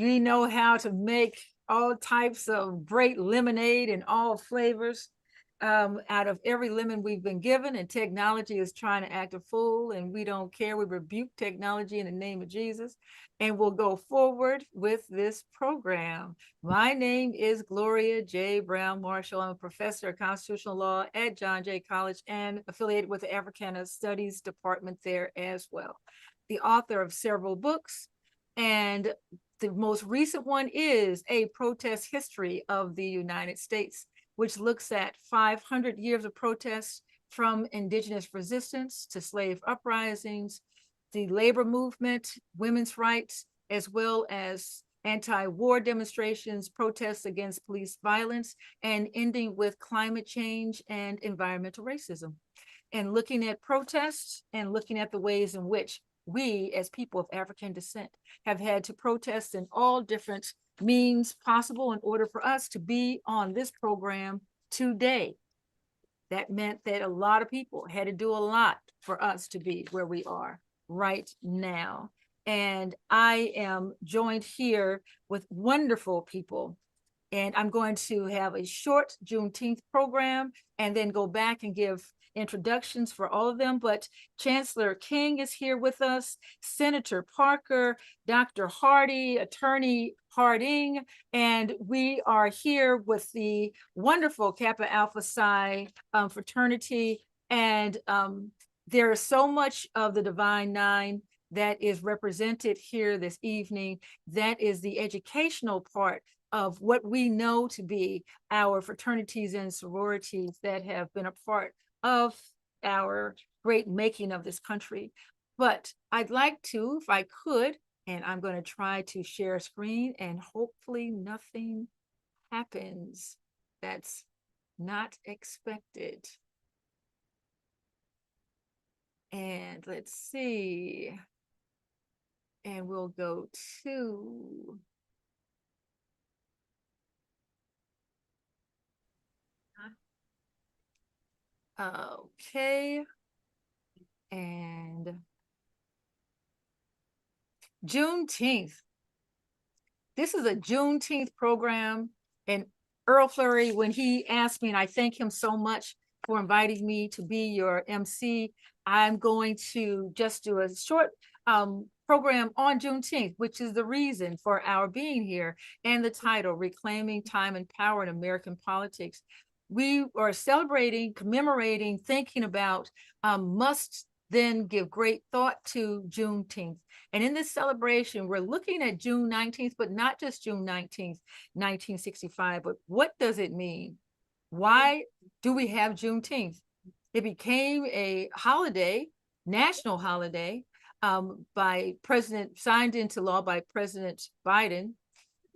We know how to make all types of great lemonade and all flavors out of every lemon we've been given, and technology is trying to act a fool, and we don't care. We rebuke technology in the name of Jesus, and we'll go forward with this program. My name is Gloria J. Brown Marshall. I'm a professor of constitutional law at John Jay College and affiliated with the Africana Studies Department there as well. The author of several books, and the most recent one is A Protest History of the United States, which looks at 500 years of protests from indigenous resistance to slave uprisings, the labor movement, women's rights, as well as anti-war demonstrations, protests against police violence, and ending with climate change and environmental racism. And looking at protests and looking at the ways in which we, as people of African descent, have had to protest in all different means possible in order for us to be on this program today. That meant that a lot of people had to do a lot for us to be where we are right now. And I am joined here with wonderful people. And I'm going to have a short Juneteenth program and then go back and give introductions for all of them. But Chancellor King is here with us, Senator Parker, Dr. Hardy, Attorney Harding, and we are here with the wonderful Kappa Alpha Psi fraternity. And there is so much of the Divine Nine that is represented here this evening. That is the educational part of what we know to be our fraternities and sororities that have been a part of our great making of this country. But I'd like to, if I could, and I'm going to try to share a screen, and hopefully nothing happens that's not expected. And let's see. And we'll go to okay. And Juneteenth. This is a Juneteenth program. And Earl Fleury, when he asked me, and I thank him so much for inviting me to be your MC, I'm going to just do a short program on Juneteenth, which is the reason for our being here, and the title, Reclaiming Time and Power in American Politics. We are celebrating, commemorating, thinking about, must then give great thought to Juneteenth. And in this celebration, we're looking at June 19th, but not just June 19th, 1965, but what does it mean? Why do we have Juneteenth? It became a holiday, national holiday, signed into law by President Biden.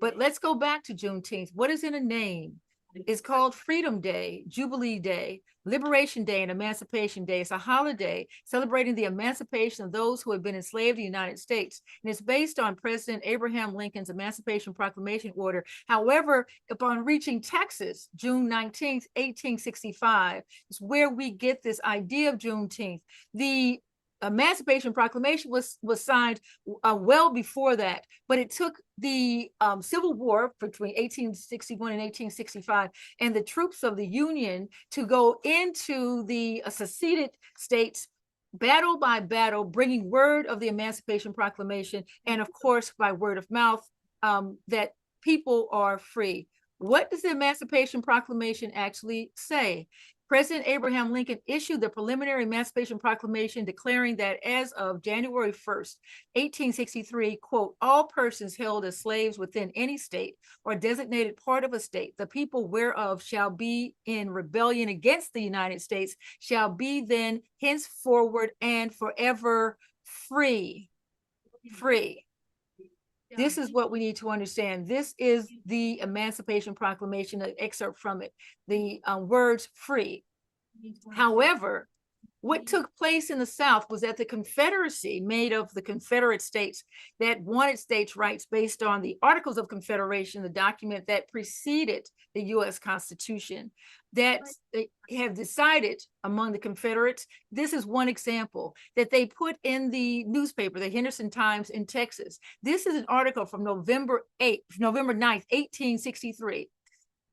But let's go back to Juneteenth. What is in a name? It's called Freedom Day, Jubilee Day, Liberation Day, and Emancipation Day. It's a holiday celebrating the emancipation of those who have been enslaved in the United States. And it's based on President Abraham Lincoln's Emancipation Proclamation order. However, upon reaching Texas, June 19th, 1865, is where we get this idea of Juneteenth. The Emancipation Proclamation was signed well before that, but it took the Civil War between 1861 and 1865 and the troops of the Union to go into the seceded states battle by battle, bringing word of the Emancipation Proclamation, and of course by word of mouth, that people are free. What does the Emancipation Proclamation actually say? President Abraham Lincoln issued the preliminary Emancipation Proclamation declaring that as of January 1st, 1863, quote, all persons held as slaves within any state or designated part of a state, the people whereof shall be in rebellion against the United States, shall be then henceforward and forever free. Free. This is what we need to understand. This is the Emancipation Proclamation, an excerpt from it. The words free. However, What took place in the South was that the Confederacy, made of the Confederate states that wanted states' rights based on the Articles of Confederation, the document that preceded the US Constitution, that they have decided among the Confederates, this is one example, that they put in the newspaper, the Henderson Times in Texas. This is an article from November 9th, 1863.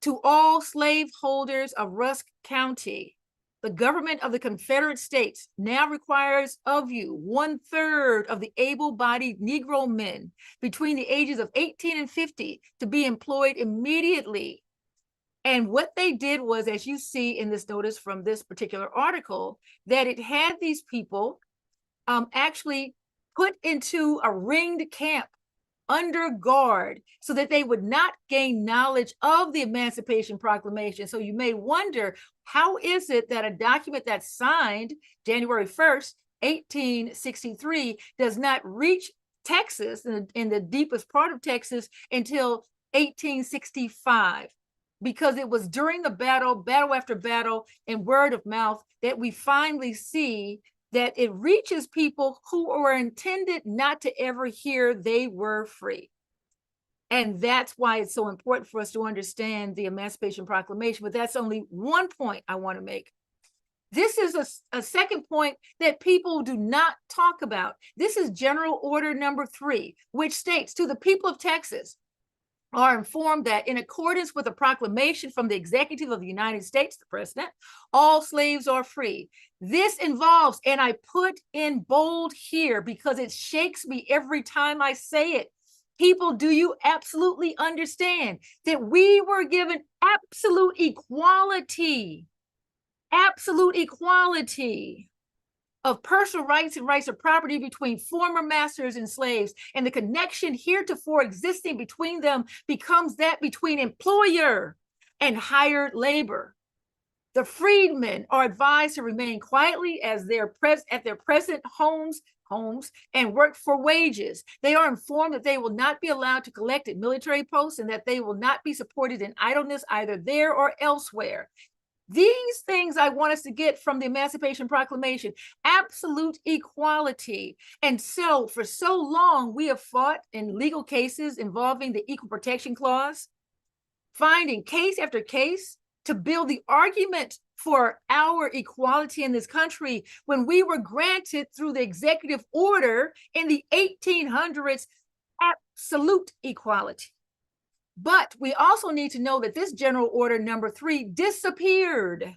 To all slaveholders of Rusk County, the government of the Confederate States now requires of you 1/3 of the able-bodied Negro men between the ages of 18 and 50 to be employed immediately. And what they did was, as you see in this notice from this particular article, that it had these people actually put into a ringed camp under guard so that they would not gain knowledge of the Emancipation Proclamation. So you may wonder, how is it that a document that's signed January 1st, 1863 does not reach Texas, in the deepest part of Texas, until 1865? Because it was during the battle after battle, and word of mouth, that we finally see that it reaches people who were intended not to ever hear they were free. And that's why it's so important for us to understand the Emancipation Proclamation. But that's only one point I want to make. This is a second point that people do not talk about. This is General Order number 3, which states, to the people of Texas, are informed that in accordance with a proclamation from the executive of the United States, the president, all slaves are free. This involves, and I put in bold here because it shakes me every time I say it. People, do you absolutely understand that we were given absolute equality of personal rights and rights of property between former masters and slaves, and the connection heretofore existing between them becomes that between employer and hired labor. The freedmen are advised to remain quietly at their present homes and work for wages. They are informed that they will not be allowed to collect at military posts and that they will not be supported in idleness either there or elsewhere. These things I want us to get from the Emancipation Proclamation, absolute equality. And so for so long, we have fought in legal cases involving the Equal Protection Clause, finding case after case to build the argument for our equality in this country when we were granted through the executive order in the 1800s, absolute equality. But we also need to know that this General Order number 3 disappeared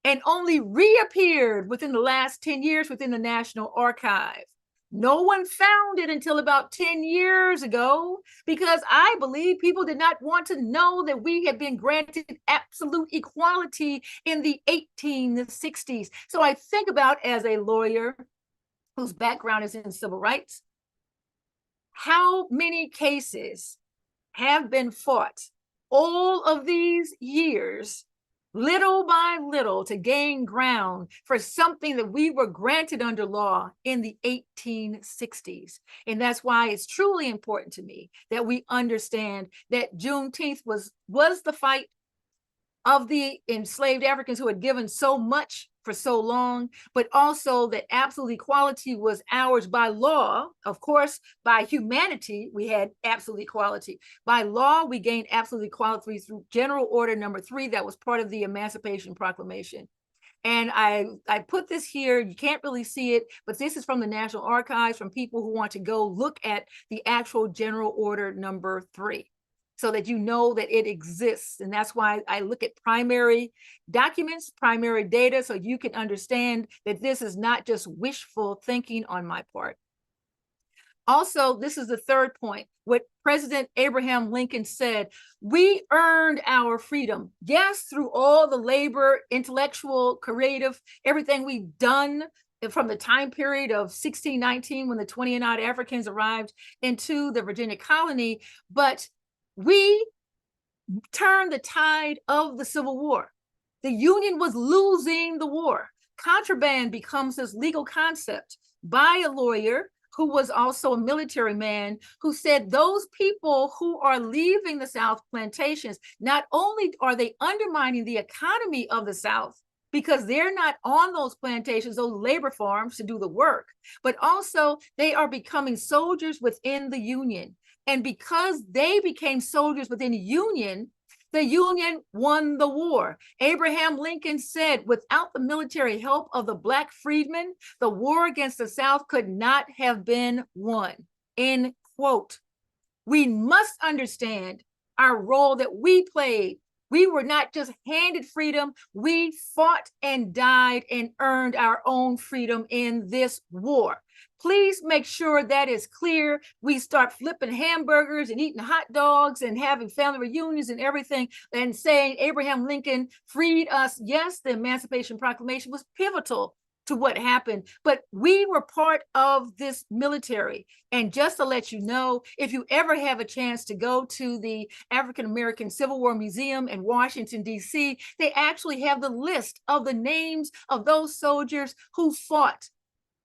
and only reappeared within the last 10 years within the National Archive. No one found it until about 10 years ago, because I believe people did not want to know that we had been granted absolute equality in the 1860s. So I think about, as a lawyer whose background is in civil rights, how many cases have been fought all of these years, little by little, to gain ground for something that we were granted under law in the 1860s. And that's why it's truly important to me that we understand that Juneteenth was the fight of the enslaved Africans who had given so much for so long, but also that absolute equality was ours by law. Of course, by humanity, we had absolute equality. By law, we gained absolute equality through General Order number 3 that was part of the Emancipation Proclamation. And I put this here, you can't really see it, but this is from the National Archives, from people who want to go look at the actual General Order number 3. So that you know that it exists. And that's why I look at primary documents, primary data, so you can understand that this is not just wishful thinking on my part. Also, this is the third point, what President Abraham Lincoln said: we earned our freedom. Yes, through all the labor, intellectual, creative, everything we've done from the time period of 1619, when the 20 and odd Africans arrived into the Virginia colony, but we turned the tide of the Civil War. The Union was losing the war. Contraband becomes this legal concept by a lawyer who was also a military man, who said those people who are leaving the South plantations, not only are they undermining the economy of the South, because they're not on those plantations, those labor farms to do the work, but also they are becoming soldiers within the Union. And because they became soldiers within the Union won the war. Abraham Lincoln said, without the military help of the Black freedmen, the war against the South could not have been won. End quote. We must understand our role that we played. We were not just handed freedom, we fought and died and earned our own freedom in this war. Please make sure that is clear. We start flipping hamburgers and eating hot dogs and having family reunions and everything and saying Abraham Lincoln freed us. Yes, the Emancipation Proclamation was pivotal to what happened, but we were part of this military. And just to let you know, if you ever have a chance to go to the African American Civil War Museum in Washington, D.C., they actually have the list of the names of those soldiers who fought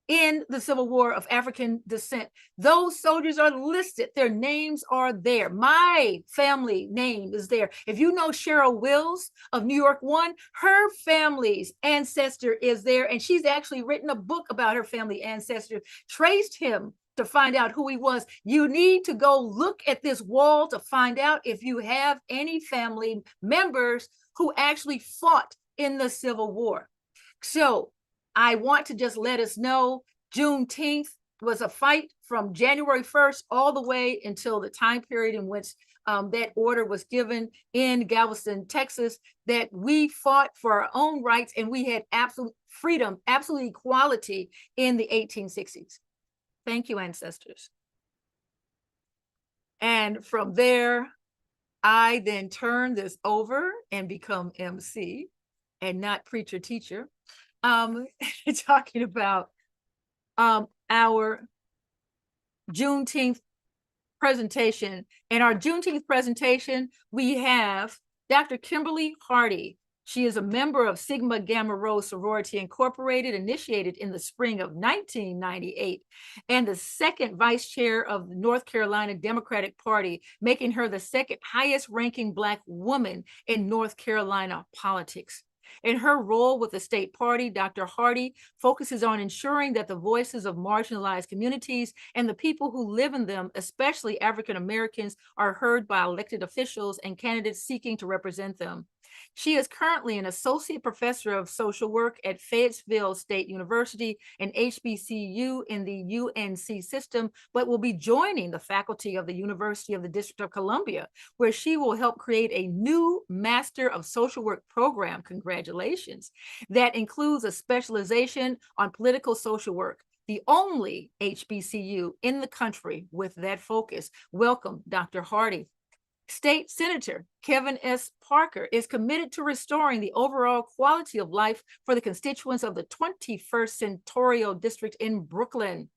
in the Civil War of African descent. Those soldiers are listed. Their names are there. My family name is there. If you know Cheryl Wills of New York One, her family's ancestor is there. And she's actually written a book about her family ancestor, traced him to find out who he was. You need to go look at this wall to find out if you have any family members who actually fought in the Civil War. So I want to just let us know Juneteenth was a fight from January 1st all the way until the time period in which that order was given in Galveston, Texas, that we fought for our own rights and we had absolute freedom, absolute equality in the 1860s. Thank you, ancestors. And from there, I then turn this over and become MC and not preacher teacher. Talking about our Juneteenth presentation. In our Juneteenth presentation, we have Dr. Kimberly Hardy. She is a member of Sigma Gamma Rho Sorority Incorporated, initiated in the spring of 1998, and the second vice chair of the North Carolina Democratic Party, making her the second highest ranking Black woman in North Carolina politics. In her role with the state party, Dr. Hardy focuses on ensuring that the voices of marginalized communities and the people who live in them, especially African Americans, are heard by elected officials and candidates seeking to represent them. She is currently an associate professor of social work at Fayetteville State University and HBCU in the UNC system, but will be joining the faculty of the University of the District of Columbia, where she will help create a new Master of Social Work program, congratulations, that includes a specialization on political social work, the only HBCU in the country with that focus. Welcome, Dr. Hardy. State Senator Kevin S. Parker is committed to restoring the overall quality of life for the constituents of the 21st Senatorial District in Brooklyn.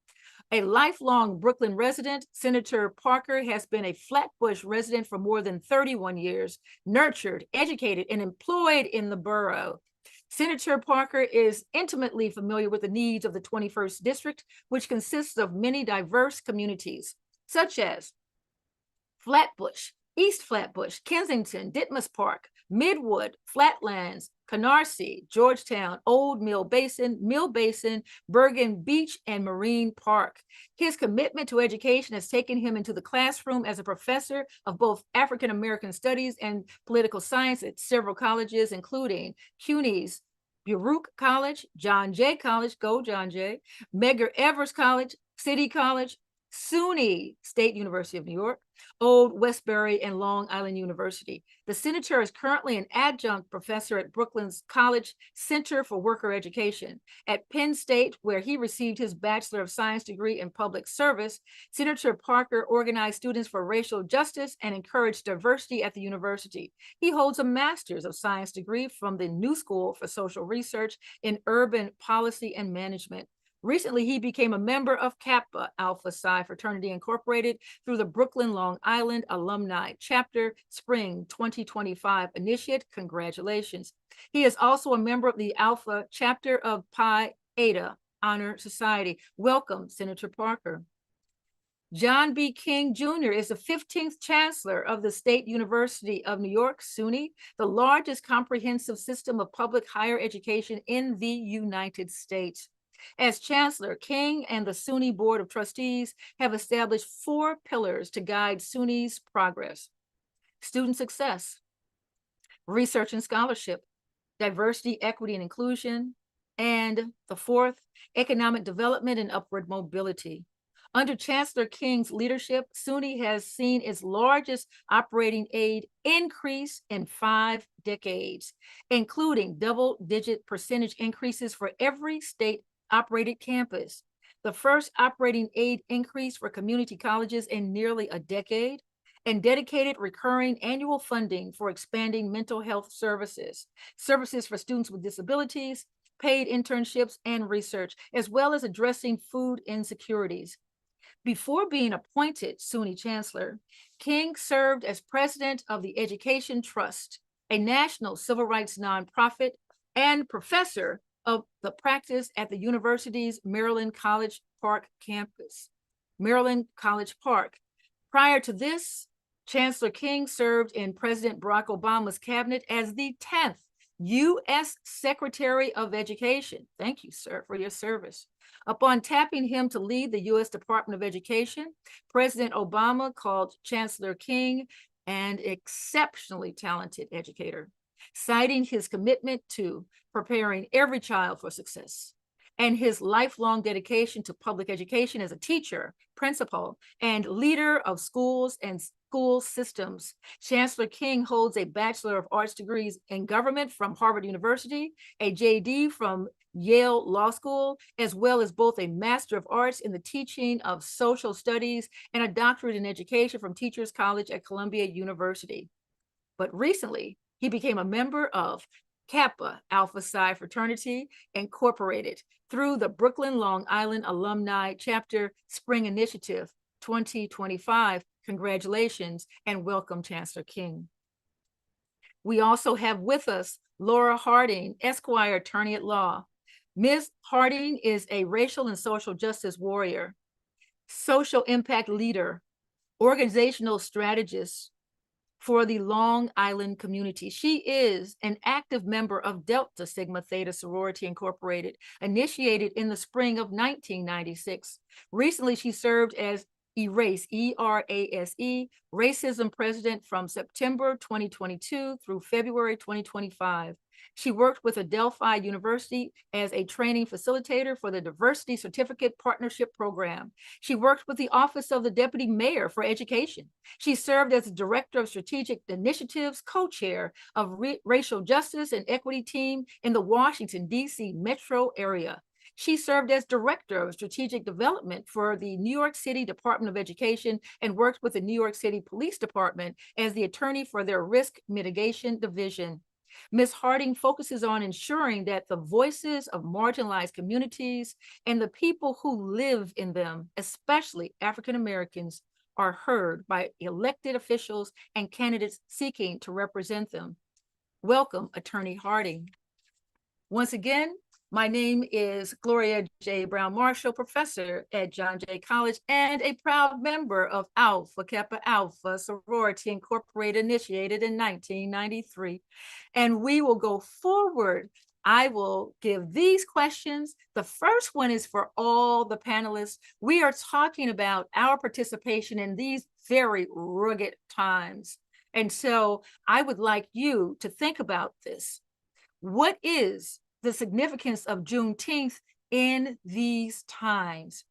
A lifelong Brooklyn resident, Senator Parker has been a Flatbush resident for more than 31 years, nurtured, educated, and employed in the borough. Senator Parker is intimately familiar with the needs of the 21st District, which consists of many diverse communities, such as Flatbush, East Flatbush, Kensington, Ditmas Park, Midwood, Flatlands, Canarsie, Georgetown, Old Mill Basin, Bergen Beach, and Marine Park. His commitment to education has taken him into the classroom as a professor of both African American studies and political science at several colleges, including CUNY's Baruch College, John Jay College, go John Jay, Medgar Evers College, City College, SUNY, State University of New York, Old Westbury, and Long Island University. The senator is currently an adjunct professor at Brooklyn's College Center for Worker Education. At Penn State, where he received his Bachelor of Science degree in public service, Senator Parker organized students for racial justice and encouraged diversity at the university. He holds a Master's of Science degree from the New School for Social Research in Urban Policy and Management. Recently, he became a member of Kappa Alpha Psi Fraternity Incorporated through the Brooklyn, Long Island Alumni Chapter, Spring 2025 Initiate. Congratulations. He is also a member of the Alpha Chapter of Pi Eta Honor Society. Welcome, Senator Parker. John B. King Jr. is the 15th Chancellor of the State University of New York, SUNY, the largest comprehensive system of public higher education in the United States. As Chancellor, King and the SUNY Board of Trustees have established 4 pillars to guide SUNY's progress: student success, research and scholarship, diversity, equity, and inclusion, and the 4th, economic development and upward mobility. Under Chancellor King's leadership, SUNY has seen its largest operating aid increase in 5 decades, including double-digit percentage increases for every state-operated campus. The first operating aid increase for community colleges in nearly a decade, and dedicated recurring annual funding for expanding mental health services, services for students with disabilities, paid internships, and research, as well as addressing food insecurities. Before being appointed SUNY Chancellor, King served as president of the Education Trust, a national civil rights nonprofit, and professor of the practice at the university's Maryland College Park campus. Maryland College Park. Prior to this, Chancellor King served in President Barack Obama's cabinet as the 10th U.S. Secretary of Education. Thank you, sir, for your service. Upon tapping him to lead the U.S. Department of Education, President Obama called Chancellor King an exceptionally talented educator, citing his commitment to preparing every child for success and his lifelong dedication to public education as a teacher, principal, and leader of schools and school systems. Chancellor King holds a Bachelor of Arts degrees in government from Harvard University, a JD from Yale Law School, as well as both a Master of Arts in the teaching of social studies and a doctorate in education from Teachers College at Columbia University. But recently, he became a member of Kappa Alpha Psi Fraternity Incorporated through the Brooklyn Long Island Alumni Chapter Spring Initiative 2025. Congratulations and welcome, Chancellor King. We also have with us Laura Harding, Esquire, attorney at law. Ms. Harding is a racial and social justice warrior, social impact leader, organizational strategist for the Long Island community. She is an active member of Delta Sigma Theta Sorority Incorporated, initiated in the spring of 1996. Recently, she served as ERASE, E-R-A-S-E, racism president from September 2022 through February 2025. She worked with Adelphi University as a training facilitator for the Diversity Certificate Partnership Program. She worked with the Office of the Deputy Mayor for Education. She served as the Director of Strategic Initiatives, co-chair of Racial Justice and Equity Team in the Washington, D.C. metro area. She served as Director of Strategic Development for the New York City Department of Education and worked with the New York City Police Department as the attorney for their Risk Mitigation Division. Ms. Harding focuses on ensuring that the voices of marginalized communities and the people who live in them, especially African Americans, are heard by elected officials and candidates seeking to represent them. Welcome, Attorney Harding. Once again, my name is Gloria J. Brown Marshall, professor at John Jay College and a proud member of Alpha Kappa Alpha Sorority Incorporated, initiated in 1993. And we will go forward. I will give these questions. The first one is for all the panelists. We are talking about our participation in these very rugged times. And so I would like you to think about this. What is the significance of Juneteenth in these times,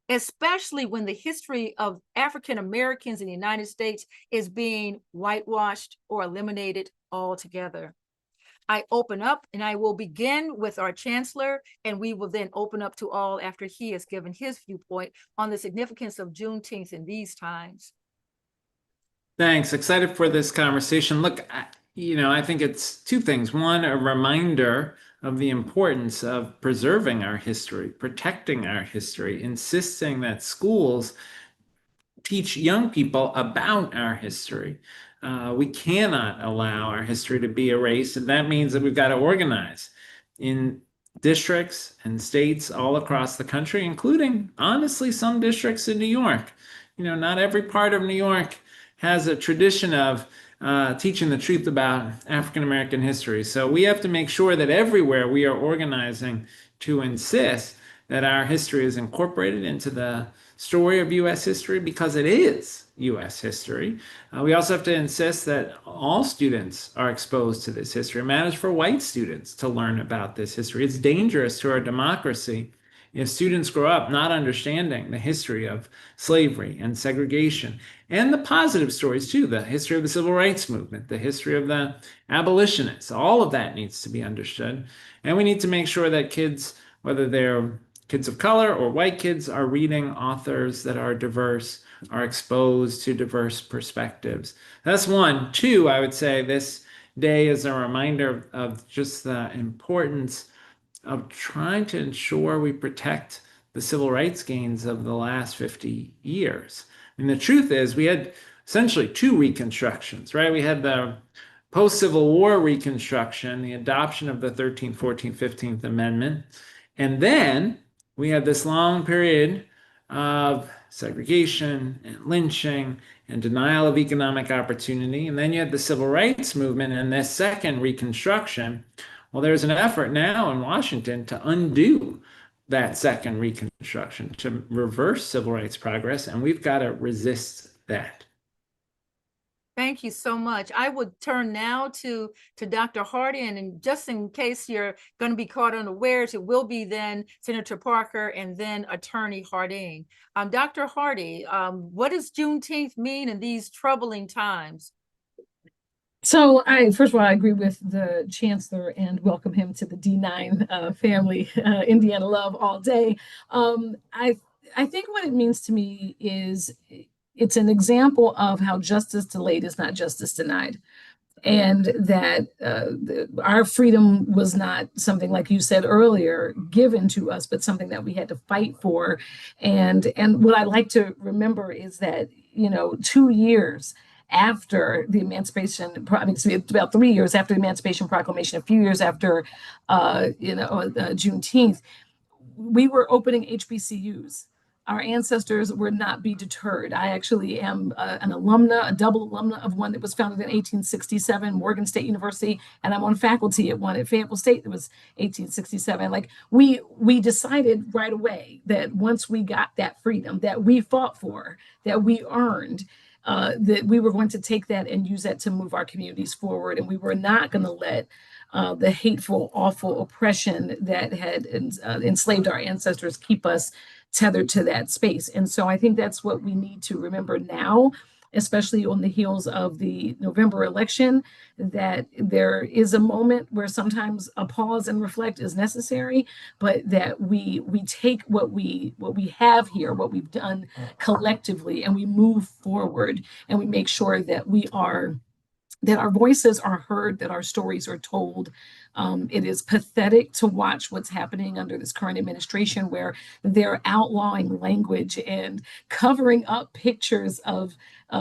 especially when the history of African Americans in the United States is being whitewashed or eliminated altogether? I open up and I will begin with our chancellor, and we will then open up to all after he has given his viewpoint on the significance of Juneteenth in these times. Thanks. Excited for this conversation. Look, I think it's 2 things. One, a reminder of the importance of preserving our history, protecting our history, insisting that schools teach young people about our history. We cannot allow our history to be erased, and that means that we've got to organize. In districts and states all across the country, including, honestly, some districts in New York. Not every part of New York has a tradition of teaching the truth about African American history. So we have to make sure that everywhere we are organizing to insist that our history is incorporated into the story of U.S. history because it is U.S. history. We also have to insist that all students are exposed to this history. It matters for white students to learn about this history. It's dangerous to our democracy if students grow up not understanding the history of slavery and segregation and the positive stories too, the history of the civil rights movement, the history of the abolitionists. All of that needs to be understood. And we need to make sure that kids, whether they're kids of color or white kids, are reading authors that are diverse, are exposed to diverse perspectives. That's one. Two, I would say this day is a reminder of just the importance of trying to ensure we protect the civil rights gains of the last 50 years. And the truth is, we had essentially two reconstructions, right? We had the post-Civil War Reconstruction, the adoption of the 13th, 14th, 15th Amendment. And then we had this long period of segregation and lynching and denial of economic opportunity. And then you had the civil rights movement and this second Reconstruction. Well, there's an effort now in Washington to undo that second Reconstruction, to reverse civil rights progress, and we've got to resist that. Thank you so much. I would turn now to Dr. Hardy, and just in case you're going to be caught unawares, it will be then Senator Parker and then Attorney Harding. Dr. Hardy, what does Juneteenth mean in these troubling times? So first of all, I agree with the chancellor and welcome him to the D9 family, Indiana love all day. I think what it means to me is it's an example of how justice delayed is not justice denied. And that our freedom was not something, like you said earlier, given to us, but something that we had to fight for. And what I like to remember is that, 2 years after the Emancipation, it's about 3 years after the Emancipation Proclamation, a few years after, Juneteenth, we were opening HBCUs. Our ancestors would not be deterred. I actually am an alumna, a double alumna of one that was founded in 1867, Morgan State University, and I'm on faculty at one at Fayetteville State that was 1867. Like we decided right away that once we got that freedom that we fought for, that we earned, that we were going to take that and use that to move our communities forward, and we were not going to let the hateful, awful oppression that had enslaved our ancestors keep us tethered to that space. And so I think that's what we need to remember now, especially on the heels of the November election, that there is a moment where sometimes a pause and reflect is necessary, but that we take what we have here, what we've done collectively, and we move forward, and we make sure that that our voices are heard, that our stories are told. It is pathetic to watch what's happening under this current administration, where they're outlawing language and covering up pictures of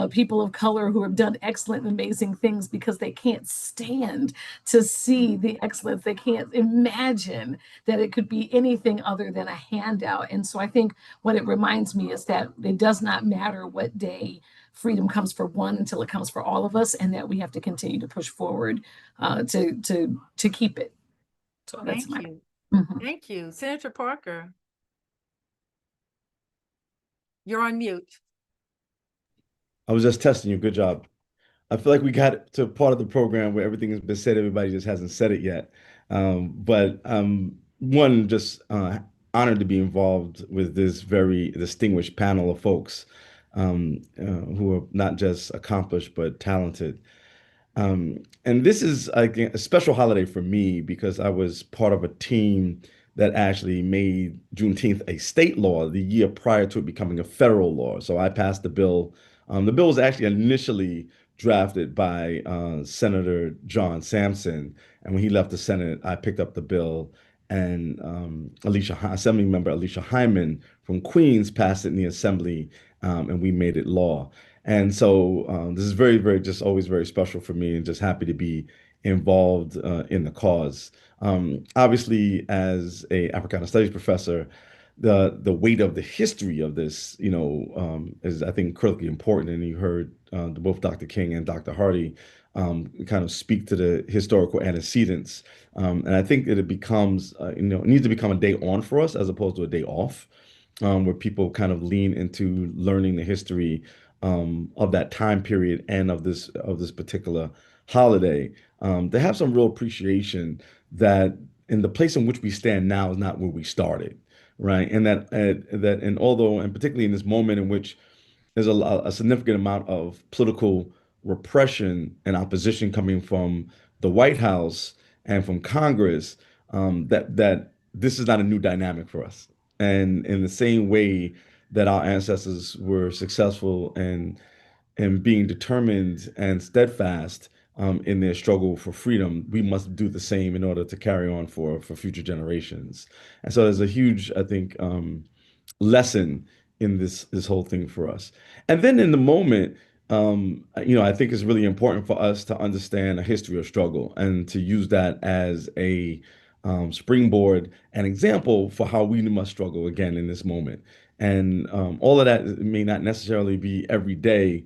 people of color who have done excellent and amazing things because they can't stand to see the excellence. They can't imagine that it could be anything other than a handout. And so I think what it reminds me is that it does not matter what day freedom comes for one until it comes for all of us, and that we have to continue to push forward to keep it. So that's Thank you. Mhm. Thank you. Senator Parker, you're on mute. I was just testing you. Good job. I feel like we got to part of the program where everything has been said. Everybody just hasn't said it yet. But one, just honored to be involved with this very distinguished panel of folks who are not just accomplished, but talented. And this is a special holiday for me because I was part of a team that actually made Juneteenth a state law the year prior to it becoming a federal law. So I passed the bill. The bill was actually initially drafted by Senator John Sampson, and when he left the Senate, I picked up the bill, and Assembly Member Alicia Hyman from Queens passed it in the Assembly, and we made it law. And so this is very, very, just always very special for me, and just happy to be involved in the cause. Obviously, as a Africana Studies professor, the weight of the history of this, is I think critically important. And you heard both Dr. King and Dr. Hardy kind of speak to the historical antecedents. And I think that it becomes, it needs to become a day on for us as opposed to a day off, where people kind of lean into learning the history of that time period and of this particular holiday. They have some real appreciation that in the place in which we stand now is not where we started, right? And and particularly in this moment in which there's a significant amount of political repression and opposition coming from the White House and from Congress, that this is not a new dynamic for us. And in the same way that our ancestors were successful and being determined and steadfast in their struggle for freedom, we must do the same in order to carry on for future generations. And so there's a huge, I think, lesson in this whole thing for us. And then in the moment, I think it's really important for us to understand a history of struggle and to use that as a springboard and example for how we must struggle again in this moment. And all of that may not necessarily be every day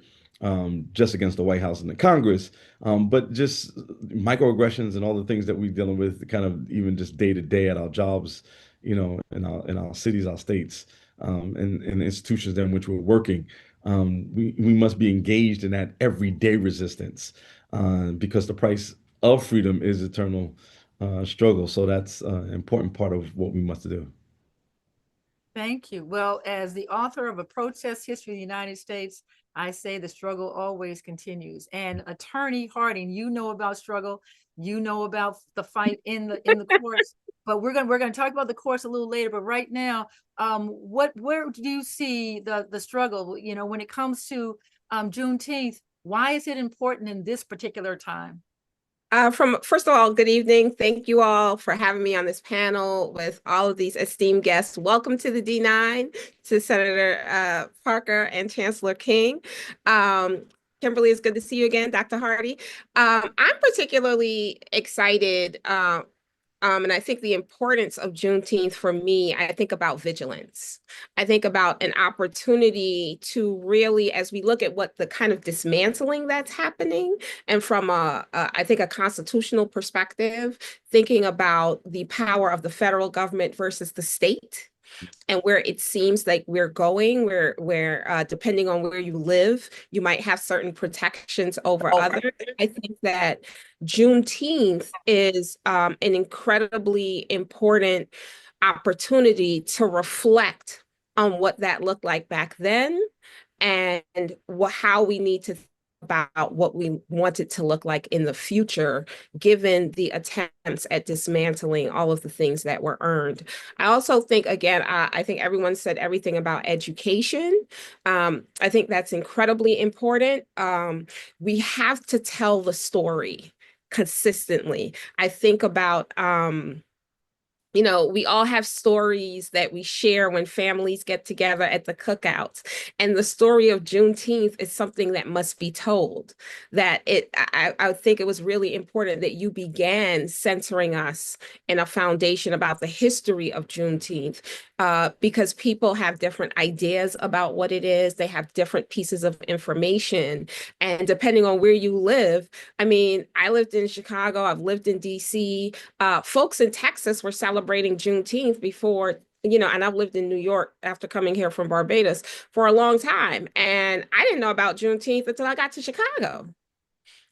just against the White House and the Congress, but just microaggressions and all the things that we're dealing with, kind of even just day to day at our jobs, in our cities, our states, and the institutions in which we're working. We must be engaged in that everyday resistance because the price of freedom is eternal struggle. So that's an important part of what we must do. Thank you. Well, as the author of A Protest History of the United States, I say the struggle always continues. And Attorney Harding, you know about struggle, you know about the fight in the courts, but we're gonna talk about the courts a little later. But right now, where do you see the struggle? When it comes to Juneteenth, why is it important in this particular time? First of all, good evening. Thank you all for having me on this panel with all of these esteemed guests. Welcome to the D9, to Senator Parker and Chancellor King. Kimberly, it's good to see you again, Dr. Hardy. I'm particularly excited, and I think the importance of Juneteenth for me, I think about vigilance. I think about an opportunity to really, as we look at what the kind of dismantling that's happening, and from I think a constitutional perspective, thinking about the power of the federal government versus the state, and where it seems like we're going, where depending on where you live, you might have certain protections over others. I think that Juneteenth is an incredibly important opportunity to reflect on what that looked like back then and how we need to think about what we want it to look like in the future, given the attempts at dismantling all of the things that were earned. I also think, again, I think everyone said everything about education. I think that's incredibly important. We have to tell the story consistently. I think about we all have stories that we share when families get together at the cookouts. And the story of Juneteenth is something that must be told. I think it was really important that you began centering us in a foundation about the history of Juneteenth, because people have different ideas about what it is. They have different pieces of information. And depending on where you live, I mean, I lived in Chicago, I've lived in DC. Folks in Texas were celebrating Juneteenth before, and I've lived in New York after coming here from Barbados for a long time. And I didn't know about Juneteenth until I got to Chicago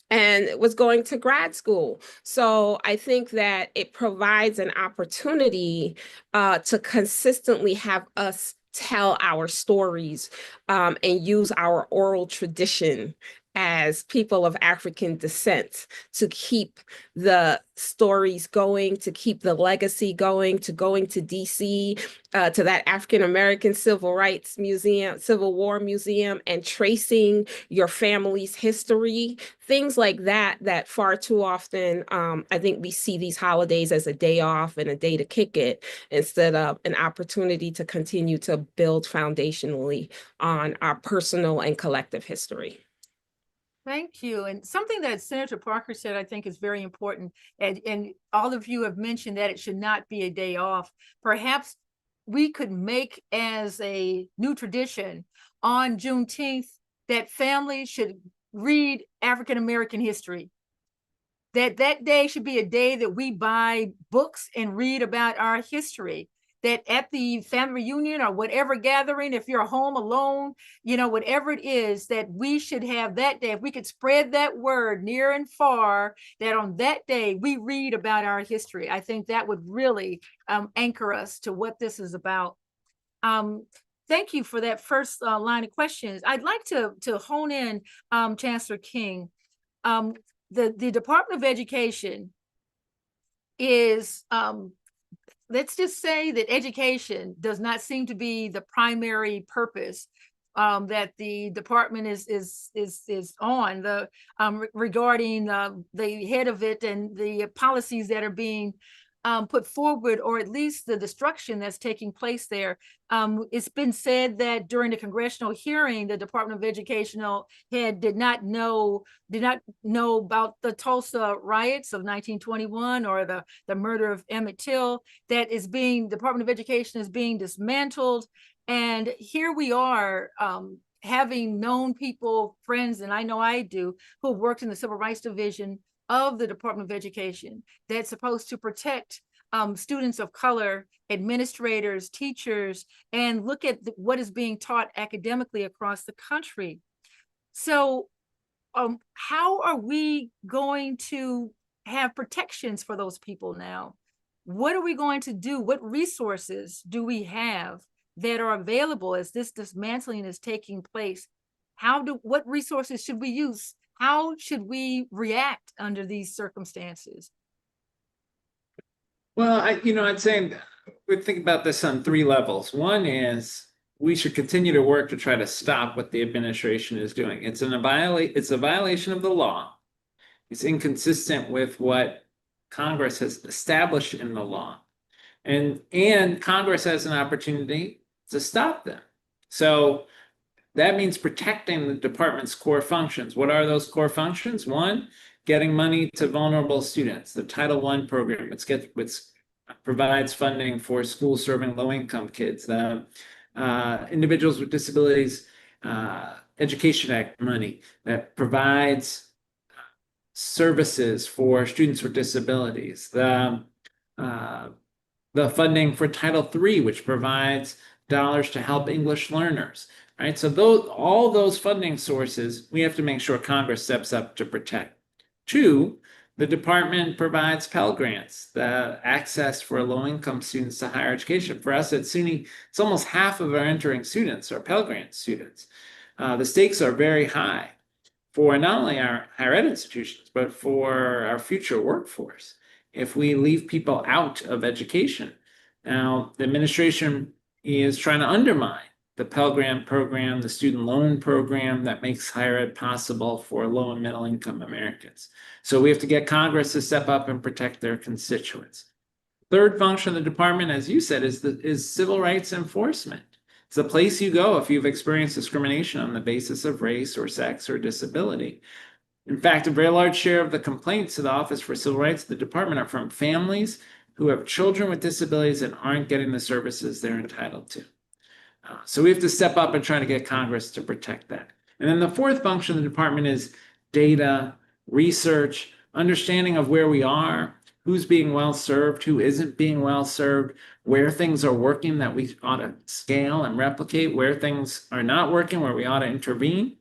and was going to grad school. So I think that it provides an opportunity to consistently have us tell our stories and use our oral tradition as people of African descent to keep the stories going, to keep the legacy going, to going to DC, to that African American Civil Rights Museum, Civil War Museum, and tracing your family's history, things like that, that far too often, I think we see these holidays as a day off and a day to kick it, instead of an opportunity to continue to build foundationally on our personal and collective history. Thank you. And something that Senator Parker said, I think is very important. And all of you have mentioned that it should not be a day off. Perhaps we could make as a new tradition on Juneteenth that families should read African-American history. That day should be a day that we buy books and read about our history. That at the family reunion or whatever gathering, if you're home alone, you know, whatever it is, that we should have that day. If we could spread that word near and far, that on that day we read about our history, I think that would really anchor us to what this is about. Thank you for that first line of questions. I'd like to hone in, Chancellor King. The Department of Education is, let's just say that education does not seem to be the primary purpose that the department is on the regarding the head of it and the policies that are being put forward, or at least the destruction that's taking place there. It's been said that during the congressional hearing, the Department of Educational head did not know about the Tulsa riots of 1921 or the murder of Emmett Till. That is being, Department of Education is being dismantled. And here we are, having known people, friends, and I know I do, who have worked in the Civil Rights Division of the Department of Education that's supposed to protect students of color, administrators, teachers, and look at what is being taught academically across the country. So how are we going to have protections for those people now? What are we going to do? What resources do we have that are available as this dismantling is taking place? What resources should we use? How should we react under these circumstances? Well, I'd say we think about this on three levels. One is we should continue to work to try to stop what the administration is doing. It's a violation of the law. It's inconsistent with what Congress has established in the law. And Congress has an opportunity to stop them. So that means protecting the department's core functions. What are those core functions? One, getting money to vulnerable students. The Title I program, which provides funding for schools serving low-income kids. The Individuals with Disabilities Education Act money that provides services for students with disabilities. The funding for Title III, which provides dollars to help English learners. Right, so all those funding sources, we have to make sure Congress steps up to protect. Two, the department provides Pell Grants, the access for low-income students to higher education. For us at SUNY, it's almost half of our entering students are Pell Grant students. The stakes are very high for not only our higher ed institutions, but for our future workforce if we leave people out of education. Now, the administration is trying to undermine the Pell Grant program, the student loan program that makes higher ed possible for low and middle income Americans. So we have to get Congress to step up and protect their constituents. Third function of the department, as you said, is civil rights enforcement. It's the place you go if you've experienced discrimination on the basis of race or sex or disability. In fact, a very large share of the complaints to the Office for Civil Rights of the department are from families who have children with disabilities and aren't getting the services they're entitled to. So we have to step up and try to get Congress to protect that. And then the fourth function of the department is data, research, understanding of where we are, who's being well served, who isn't being well served, where things are working that we ought to scale and replicate, where things are not working, where we ought to intervene.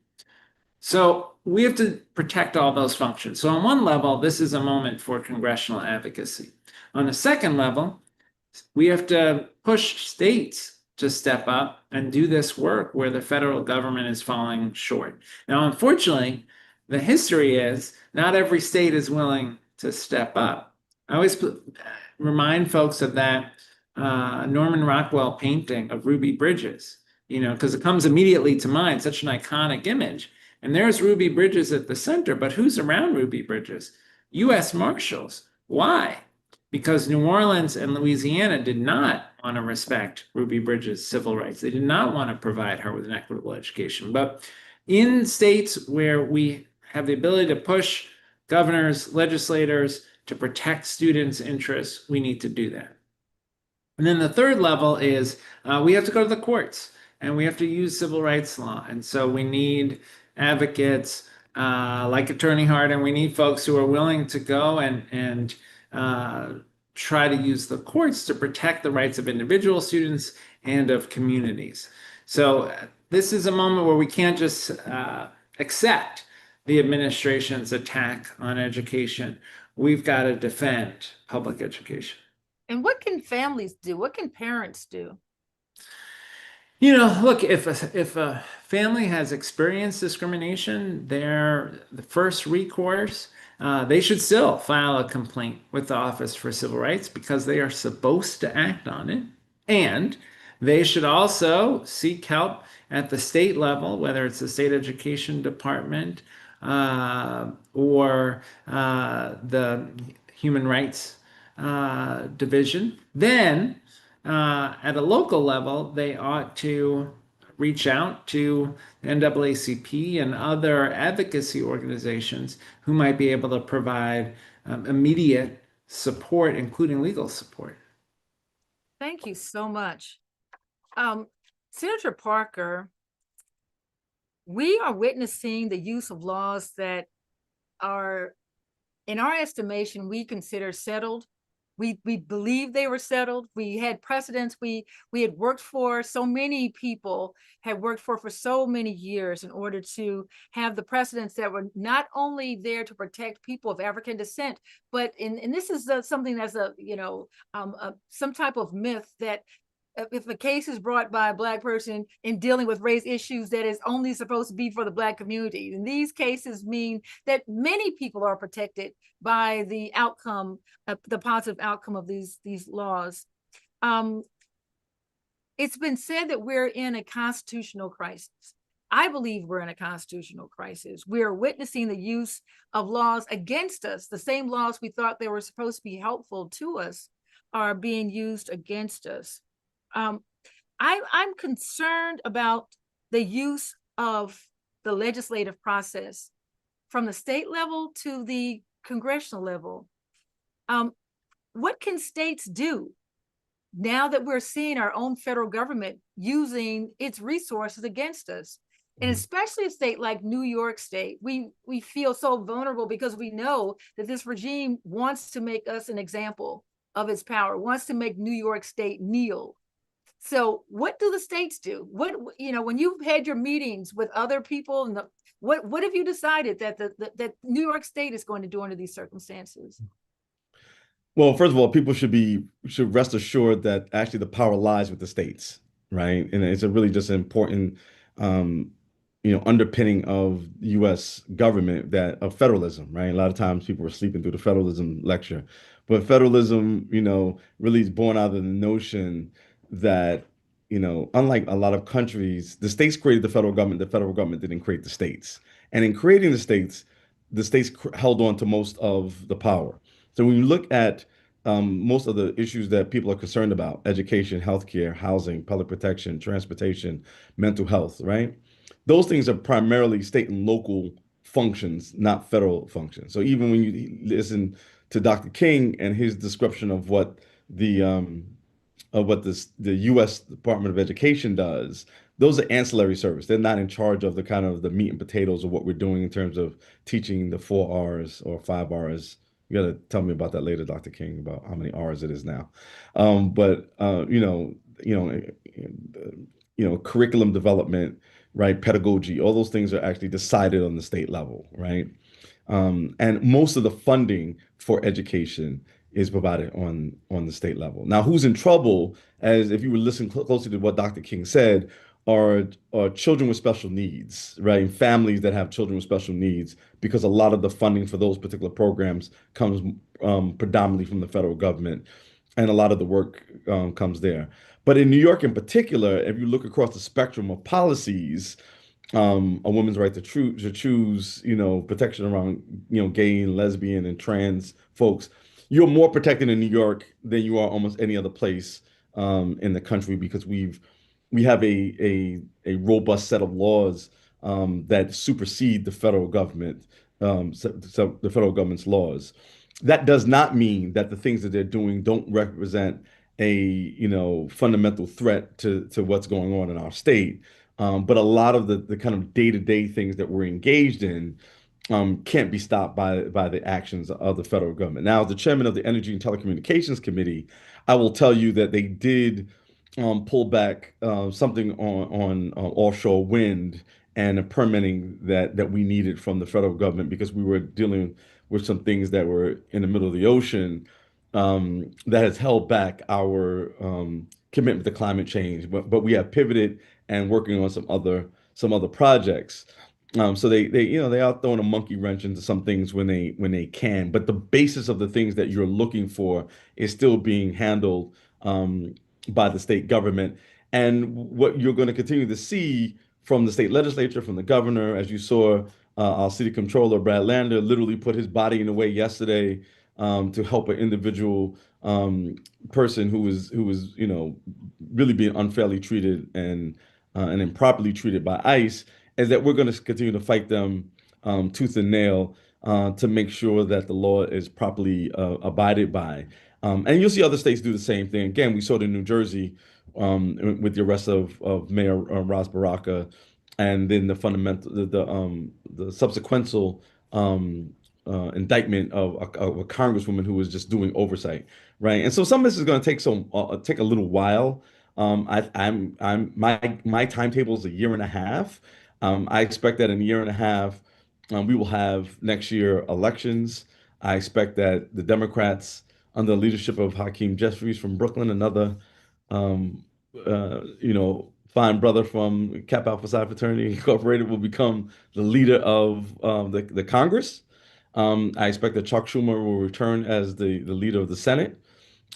So we have to protect all those functions. So on one level, this is a moment for congressional advocacy. On the second level, we have to push states to step up and do this work where the federal government is falling short. Now, unfortunately, the history is not every state is willing to step up. I always remind folks of that Norman Rockwell painting of Ruby Bridges, because it comes immediately to mind, such an iconic image. And there's Ruby Bridges at the center, but who's around Ruby Bridges? U.S. Marshals. Why? Because New Orleans and Louisiana did not want to respect Ruby Bridges' civil rights. They did not want to provide her with an equitable education. But in states where we have the ability to push governors, legislators to protect students' interests, we need to do that. And then the third level is we have to go to the courts and we have to use civil rights law. And so we need advocates like Attorney Hart, we need folks who are willing to go and try to use the courts to protect the rights of individual students and of communities. So this is a moment where we can't just accept the administration's attack on education. We've got to defend public education. And what can families do? What can parents do? Look, if a family has experienced discrimination, the first recourse, they should still file a complaint with the Office for Civil Rights because they are supposed to act on it. And they should also seek help at the state level, whether it's the state education department or the Human Rights Division. Then at a local level, they ought to reach out to NAACP and other advocacy organizations who might be able to provide immediate support, including legal support. Thank you so much. Senator Parker, we are witnessing the use of laws that are, in our estimation, we consider settled. We believe they were settled. We had precedents. We had worked for, so many people had worked for so many years in order to have the precedents that were not only there to protect people of African descent, but and this is something that's some type of myth that if a case is brought by a Black person in dealing with race issues, that is only supposed to be for the Black community. And these cases mean that many people are protected by the outcome, the positive outcome of these laws. It's been said that we're in a constitutional crisis. I believe we're in a constitutional crisis. We are witnessing the use of laws against us. The same laws we thought they were supposed to be helpful to us are being used against us. I'm concerned about the use of the legislative process from the state level to the congressional level. What can states do now that we're seeing our own federal government using its resources against us? And especially a state like New York State, we feel so vulnerable because we know that this regime wants to make us an example of its power, wants to make New York State kneel. So what do the states do? When you've had your meetings with other people, and what have you decided that that New York State is going to do under these circumstances? Well, first of all, people should rest assured that actually the power lies with the states, right? And it's a really just an important underpinning of U.S. government of federalism, right? A lot of times people are sleeping through the federalism lecture, but federalism, really is born out of the notion that, unlike a lot of countries, the states created the federal government didn't create the states. And in creating the states held on to most of the power. So when you look at most of the issues that people are concerned about, education, healthcare, housing, public protection, transportation, mental health, right? Those things are primarily state and local functions, not federal functions. So even when you listen to Dr. King and his description of what the U.S. Department of Education does, those are ancillary service. They're not in charge of the kind of the meat and potatoes of what we're doing in terms of teaching the 4 R's or 5 R's. You got to tell me about that later, Dr. King, about how many R's it is now. Curriculum development, right? Pedagogy, all those things are actually decided on the state level, right? And most of the funding for education is provided on the state level. Now, who's in trouble, as if you were listening closely to what Dr. King said, are children with special needs, right? And families that have children with special needs, because a lot of the funding for those particular programs comes predominantly from the federal government, and a lot of the work comes there. But in New York in particular, if you look across the spectrum of policies, a woman's right to choose, protection around, gay and lesbian and trans folks, you're more protected in New York than you are almost any other place in the country, because we have a robust set of laws that supersede the federal government, so the federal government's laws. That does not mean that the things that they're doing don't represent a, fundamental threat to what's going on in our state. But a lot of the kind of day-to-day things that we're engaged in can't be stopped by the actions of the federal government. Now, as the chairman of the Energy and Telecommunications Committee, I will tell you that they did pull back something on offshore wind and the permitting that we needed from the federal government because we were dealing with some things that were in the middle of the ocean that has held back our commitment to climate change. But we have pivoted and working on some other projects. So they are throwing a monkey wrench into some things when they can, but the basis of the things that you're looking for is still being handled by the state government. And what you're going to continue to see from the state legislature, from the governor, as you saw, our city controller Brad Lander literally put his body in the way yesterday to help an individual person who was really being unfairly treated and improperly treated by ICE, is that we're going to continue to fight them tooth and nail to make sure that the law is properly abided by. And you'll see other states do the same thing. Again, we saw it in New Jersey with the arrest of Mayor Ras Baraka, and then the subsequent indictment of a congresswoman who was just doing oversight, right? And so some of this is going to take a little while. My timetable is a year and a half. I expect that in a year and a half, we will have next year elections. I expect that the Democrats, under the leadership of Hakeem Jeffries from Brooklyn, another, fine brother from Kappa Alpha Psi Fraternity Incorporated, will become the leader of the Congress. I expect that Chuck Schumer will return as the leader of the Senate.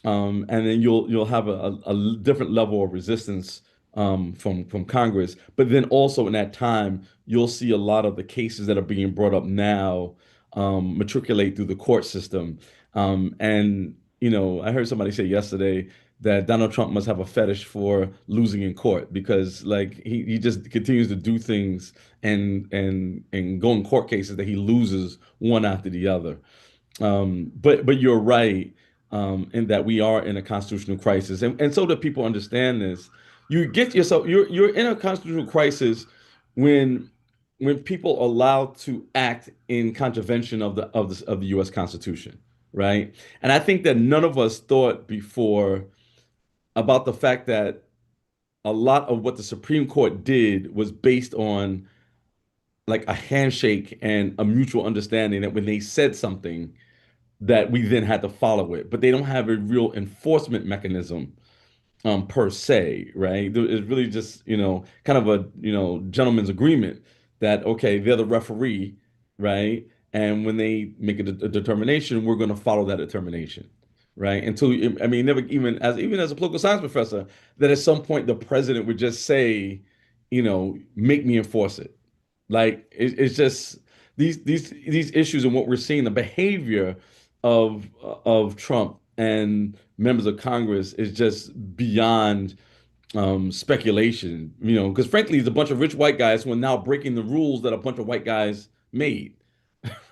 And then you'll have a different level of resistance from Congress. But then also in that time, you'll see a lot of the cases that are being brought up now matriculate through the court system. And I heard somebody say yesterday that Donald Trump must have a fetish for losing in court because like he just continues to do things and go in court cases that he loses one after the other. But you're right in that we are in a constitutional crisis, and so that people understand this, you're in a constitutional crisis when people are allowed to act in contravention of the U.S. Constitution, right? And I think that none of us thought before about the fact that a lot of what the Supreme Court did was based on like a handshake and a mutual understanding that when they said something that we then had to follow it, but they don't have a real enforcement mechanism per se, right? It's really just, kind of a, gentleman's agreement that, okay, they're the referee, right? And when they make a determination, we're going to follow that determination, right? Until, I mean, never even as a political science professor, that at some point the president would just say, make me enforce it. Like it's just these issues and what we're seeing, the behavior of Trump and members of Congress is just beyond speculation, because frankly, it's a bunch of rich white guys who are now breaking the rules that a bunch of white guys made,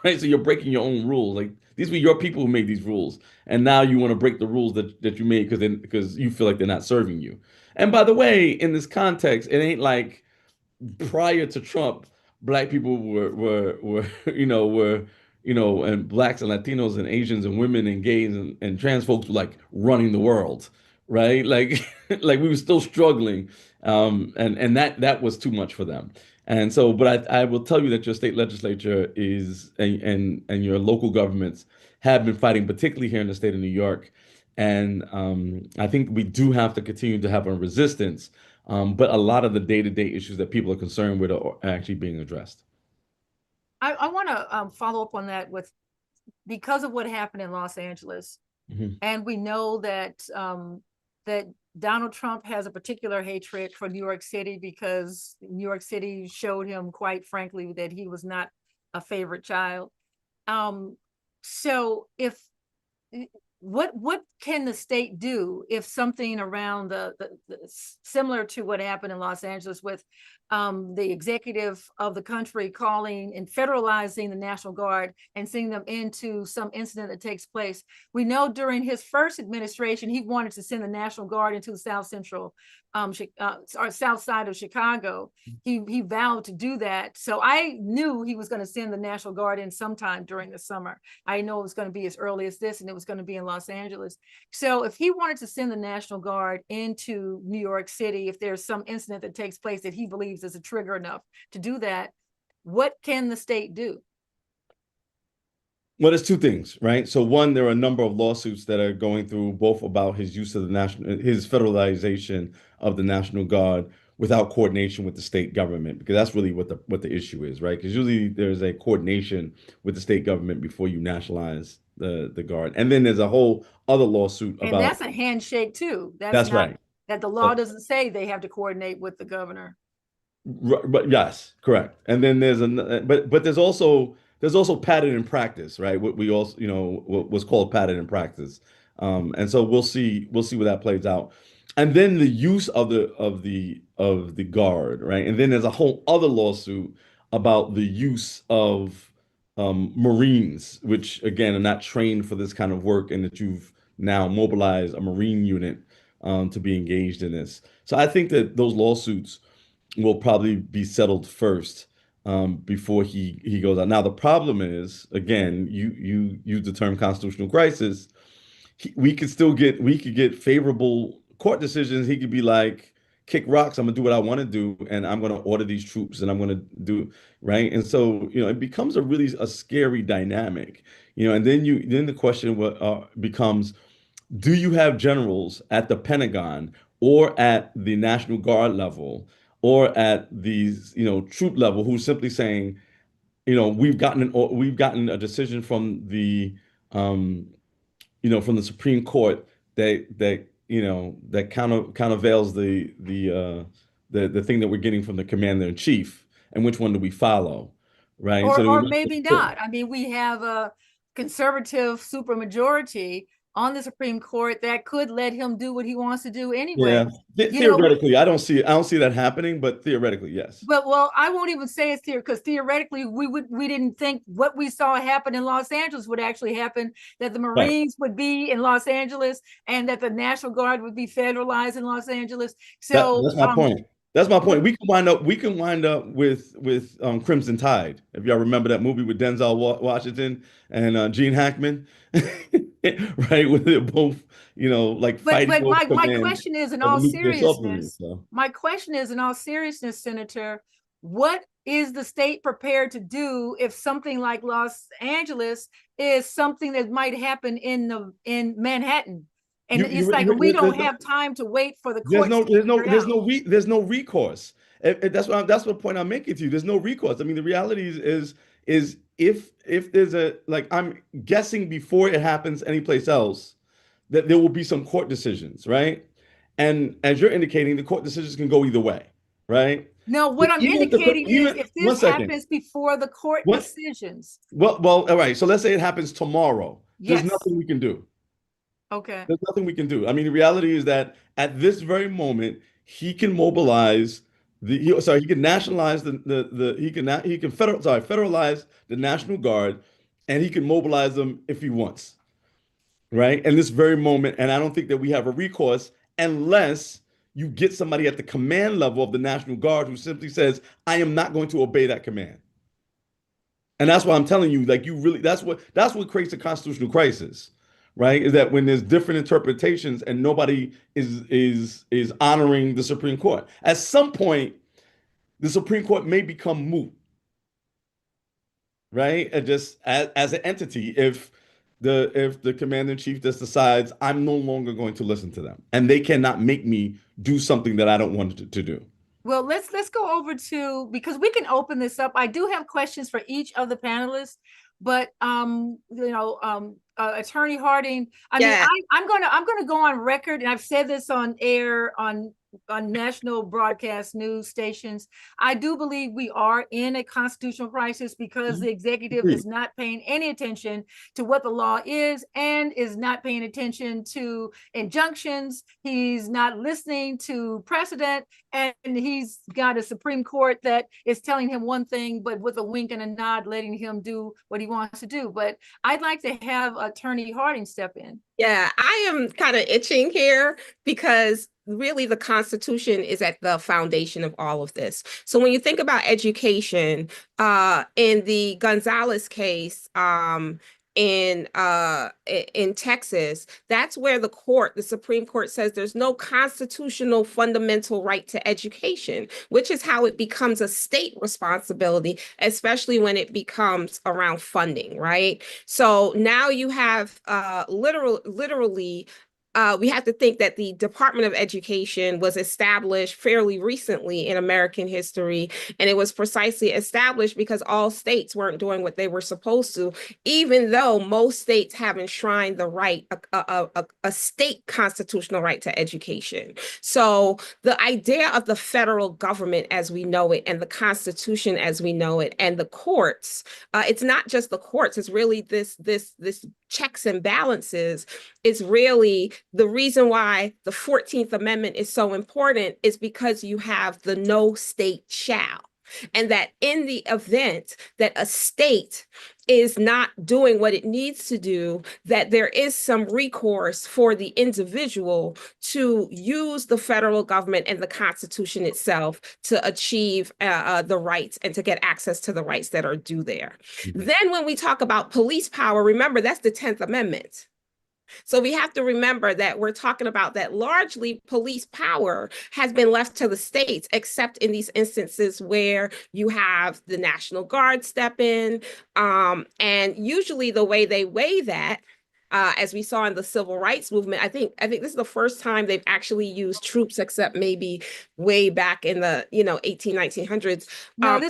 right? So you're breaking your own rules. Like these were your people who made these rules, and now you want to break the rules that you made because you feel like they're not serving you. And by the way, in this context, it ain't like prior to Trump, black people were and blacks and Latinos and Asians and women and gays and trans folks were like running the world, right? Like like we were still struggling, and that was too much for them. And so, but I will tell you that your state legislature is and your local governments have been fighting, particularly here in the state of New York. And I think we do have to continue to have a resistance. But a lot of the day-to-day issues that people are concerned with are actually being addressed. I want to follow up on that because of what happened in Los Angeles. Mhm. And we know that that Donald Trump has a particular hatred for New York City because New York City showed him, quite frankly, that he was not a favorite child. So what can the state do if something around the similar to what happened in Los Angeles with the executive of the country calling and federalizing the National Guard and sending them into some incident that takes place. We know during his first administration, he wanted to send the National Guard into the South Central or South side of Chicago. He vowed to do that. So I knew he was going to send the National Guard in sometime during the summer. I know it was going to be as early as this, and it was going to be in Los Angeles. So if he wanted to send the National Guard into New York City, if there's some incident that takes place that he believes is a trigger enough to do that, what can the state do? Well, there's two things, right? So one, there are a number of lawsuits that are going through both about his use of his federalization of the National Guard without coordination with the state government, because that's really what the issue is, right? Because usually there's a coordination with the state government before you nationalize the Guard. And then there's a whole other lawsuit And about that's a handshake too. that's not right. that the law doesn't say they have to coordinate with the governor. But yes, correct. And then but there's also pattern in practice, right? What we also, what was called pattern in practice. And so we'll see where that plays out. And then the use of the Guard, right? And then there's a whole other lawsuit about the use of Marines, which again are not trained for this kind of work, and that you've now mobilized a Marine unit to be engaged in this. So I think that those lawsuits will probably be settled first before he goes out. Now the problem is, again, you use the term constitutional crisis. We could get favorable court decisions. He could be like, kick rocks, I'm gonna do what I want to do, and I'm gonna order these troops, and I'm gonna do right. And so it becomes a scary dynamic. And then the question becomes, do you have generals at the Pentagon or at the National Guard level or at these, troop level who's simply saying, we've gotten a decision from the, from the Supreme Court that countervails the thing that we're getting from the commander in chief, and which one do we follow, right? Or maybe not. I mean, we have a conservative supermajority on the Supreme Court that could let him do what he wants to do anyway. Yeah, theoretically, I don't see that happening, but theoretically, yes. But well, I won't even say it's here, because theoretically we didn't think what we saw happen in Los Angeles would actually happen, that the Marines would be in Los Angeles and that the National Guard would be federalized in Los Angeles. So that's my point. That's my point. We can wind up with Crimson Tide. If y'all remember that movie with Denzel Washington and Gene Hackman, right? Where they're both, fighting. But my question is, in all seriousness, Senator, what is the state prepared to do if something like Los Angeles is something that might happen in Manhattan? And we don't have time to wait for the courts. There's no recourse. That's what point I'm making to you. There's no recourse. I mean, the reality is if there's I'm guessing before it happens anyplace else, that there will be some court decisions, right? And as you're indicating, the court decisions can go either way, right? No, what I'm indicating is, if this happens before the court decisions. Well, all right. So let's say it happens tomorrow. Yes. There's nothing we can do. Okay. There's nothing we can do. I mean, the reality is that at this very moment, he can mobilize he can nationalize federalize the National Guard, and he can mobilize them if he wants, right? In this very moment, and I don't think that we have a recourse unless you get somebody at the command level of the National Guard who simply says, I am not going to obey that command. And that's why I'm telling you, that's what creates a constitutional crisis. Right, is that when there's different interpretations and nobody is honoring the Supreme Court. At some point, the Supreme Court may become moot, right? And just as an entity, if the commander in chief just decides I'm no longer going to listen to them, and they cannot make me do something that I don't want to do. Well, let's go over to, because we can open this up. I do have questions for each of the panelists, but Attorney Harding, I'm gonna go on record, and I've said this on air on on national broadcast news stations. I do believe we are in a constitutional crisis because the executive Agreed. is not paying any attention to what the law is and is not paying attention to injunctions. He's not listening to precedent, and he's got a Supreme Court that is telling him one thing, but with a wink and a nod, letting him do what he wants to do. But I'd like to have Attorney Harding step in. Yeah, I am kind of itching here because really the Constitution is at the foundation of all of this. So when you think about education, in the Gonzalez case, in Texas, that's where the Supreme Court says there's no constitutional fundamental right to education, which is how it becomes a state responsibility, especially when it becomes around funding, right? So now you have literally we have to think that the Department of Education was established fairly recently in American history, and it was precisely established because all states weren't doing what they were supposed to, even though most states have enshrined the right, a state constitutional right to education. So the idea of the federal government as we know it, and the Constitution as we know it, and the courts, it's not just the courts, it's really this checks and balances is really the reason why the 14th Amendment is so important, is because you have the no state shall. And that in the event that a state is not doing what it needs to do, that there is some recourse for the individual to use the federal government and the Constitution itself to achieve the rights and to get access to the rights that are due there. Then when we talk about police power, remember that's the 10th Amendment. So we have to remember that we're talking about that largely police power has been left to the states, except in these instances where you have the National Guard step in. And usually the way they weigh that, as we saw in the civil rights movement, I think this is the first time they've actually used troops, except maybe way back in the 1900s. No,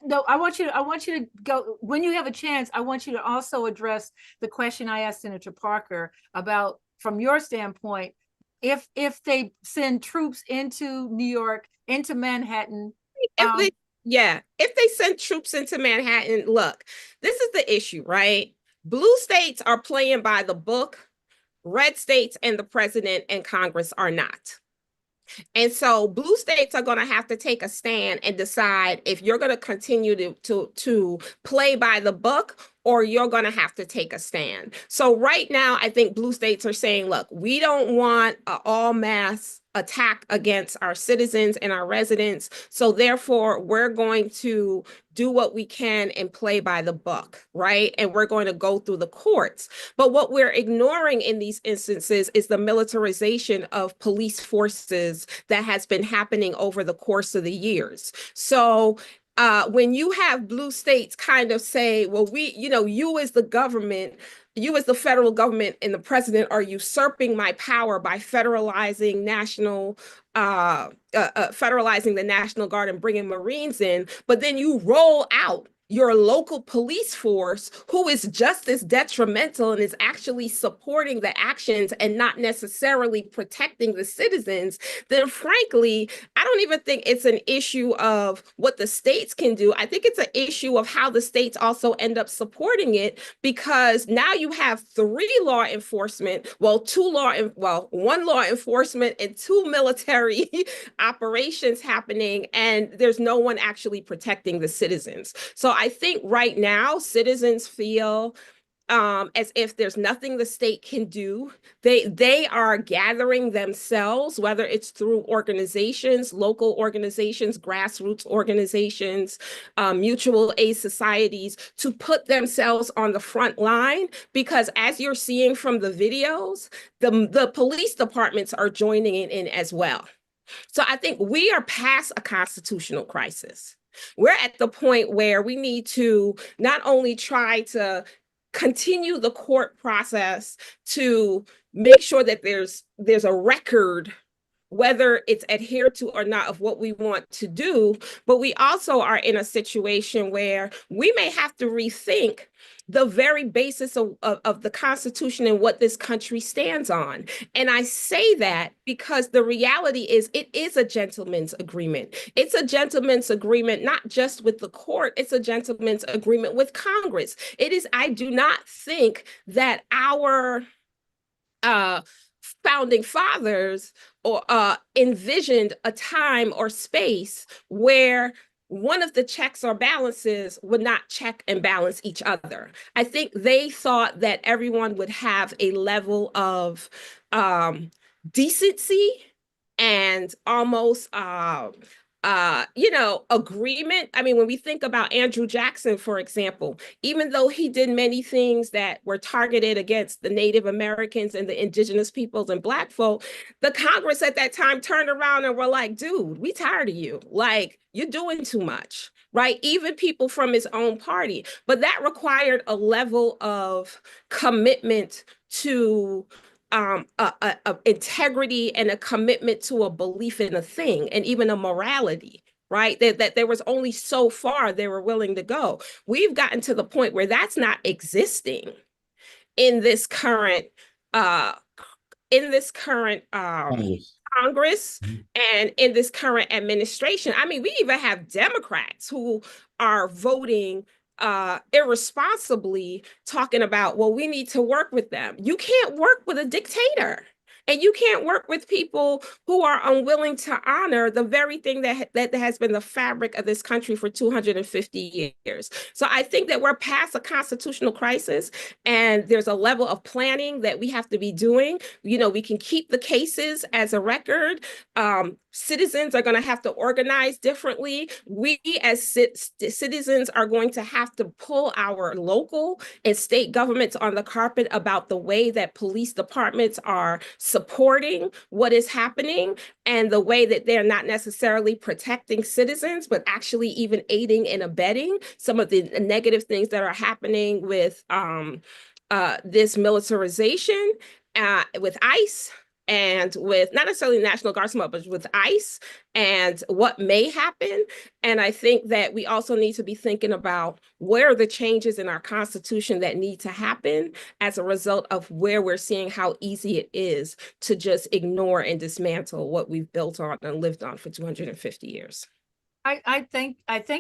no, I want you to go, when you have a chance, I want you to also address the question I asked Senator Parker about, from your standpoint, if they send troops into New York, into Manhattan. If they send troops into Manhattan, look, this is the issue, right? Blue states are playing by the book. Red states and the president and Congress are not. And so blue states are going to have to take a stand and decide if you're going to continue to play by the book, or you're going to have to take a stand. So right now, I think blue states are saying, look, we don't want an all mass attack against our citizens and our residents. So therefore, we're going to do what we can and play by the book, right? And we're going to go through the courts. But what we're ignoring in these instances is the militarization of police forces that has been happening over the course of the years. So when you have blue states kind of say, well, you as the government, you as the federal government and the president are usurping my power by federalizing the National Guard and bringing Marines in, but then you roll out your local police force, who is just as detrimental and is actually supporting the actions and not necessarily protecting the citizens, then frankly, I don't even think it's an issue of what the states can do. I think it's an issue of how the states also end up supporting it, because now you have one law enforcement and two military operations happening, and there's no one actually protecting the citizens. So I think right now citizens feel as if there's nothing the state can do. They are gathering themselves, whether it's through organizations, local organizations, grassroots organizations, mutual aid societies, to put themselves on the front line, because as you're seeing from the videos, the police departments are joining in as well. So I think we are past a constitutional crisis. We're at the point where we need to not only try to continue the court process to make sure that there's a record whether it's adhered to or not of what we want to do. But we also are in a situation where we may have to rethink the very basis of the Constitution and what this country stands on. And I say that because the reality is it is a gentleman's agreement. It's a gentleman's agreement, not just with the court, it's a gentleman's agreement with Congress. It is, I do not think that our founding fathers or envisioned a time or space where one of the checks or balances would not check and balance each other. I think they thought that everyone would have a level of decency and almost agreement. I mean, when we think about Andrew Jackson, for example, even though he did many things that were targeted against the Native Americans and the indigenous peoples and Black folk, the Congress at that time turned around and were like, dude, we tired of you. Like, you're doing too much, right? Even people from his own party. But that required a level of commitment to integrity and a commitment to a belief in a thing and even a morality, right? That there was only so far they were willing to go. We've gotten to the point where that's not existing in this current Congress and in this current administration. I mean, we even have Democrats who are voting irresponsibly, talking about, well, we need to work with them. You can't work with a dictator. And you can't work with people who are unwilling to honor the very thing that has been the fabric of this country for 250 years. So I think that we're past a constitutional crisis, and there's a level of planning that we have to be doing. You know, we can keep the cases as a record. Citizens are going to have to organize differently. We as citizens are going to have to pull our local and state governments on the carpet about the way that police departments are supporting what is happening and the way that they're not necessarily protecting citizens, but actually even aiding and abetting some of the negative things that are happening with this militarization with ICE. And with not necessarily National Guard, but with ICE and what may happen. And I think that we also need to be thinking about where are the changes in our Constitution that need to happen as a result of where we're seeing how easy it is to just ignore and dismantle what we've built on and lived on for 250 years. I thank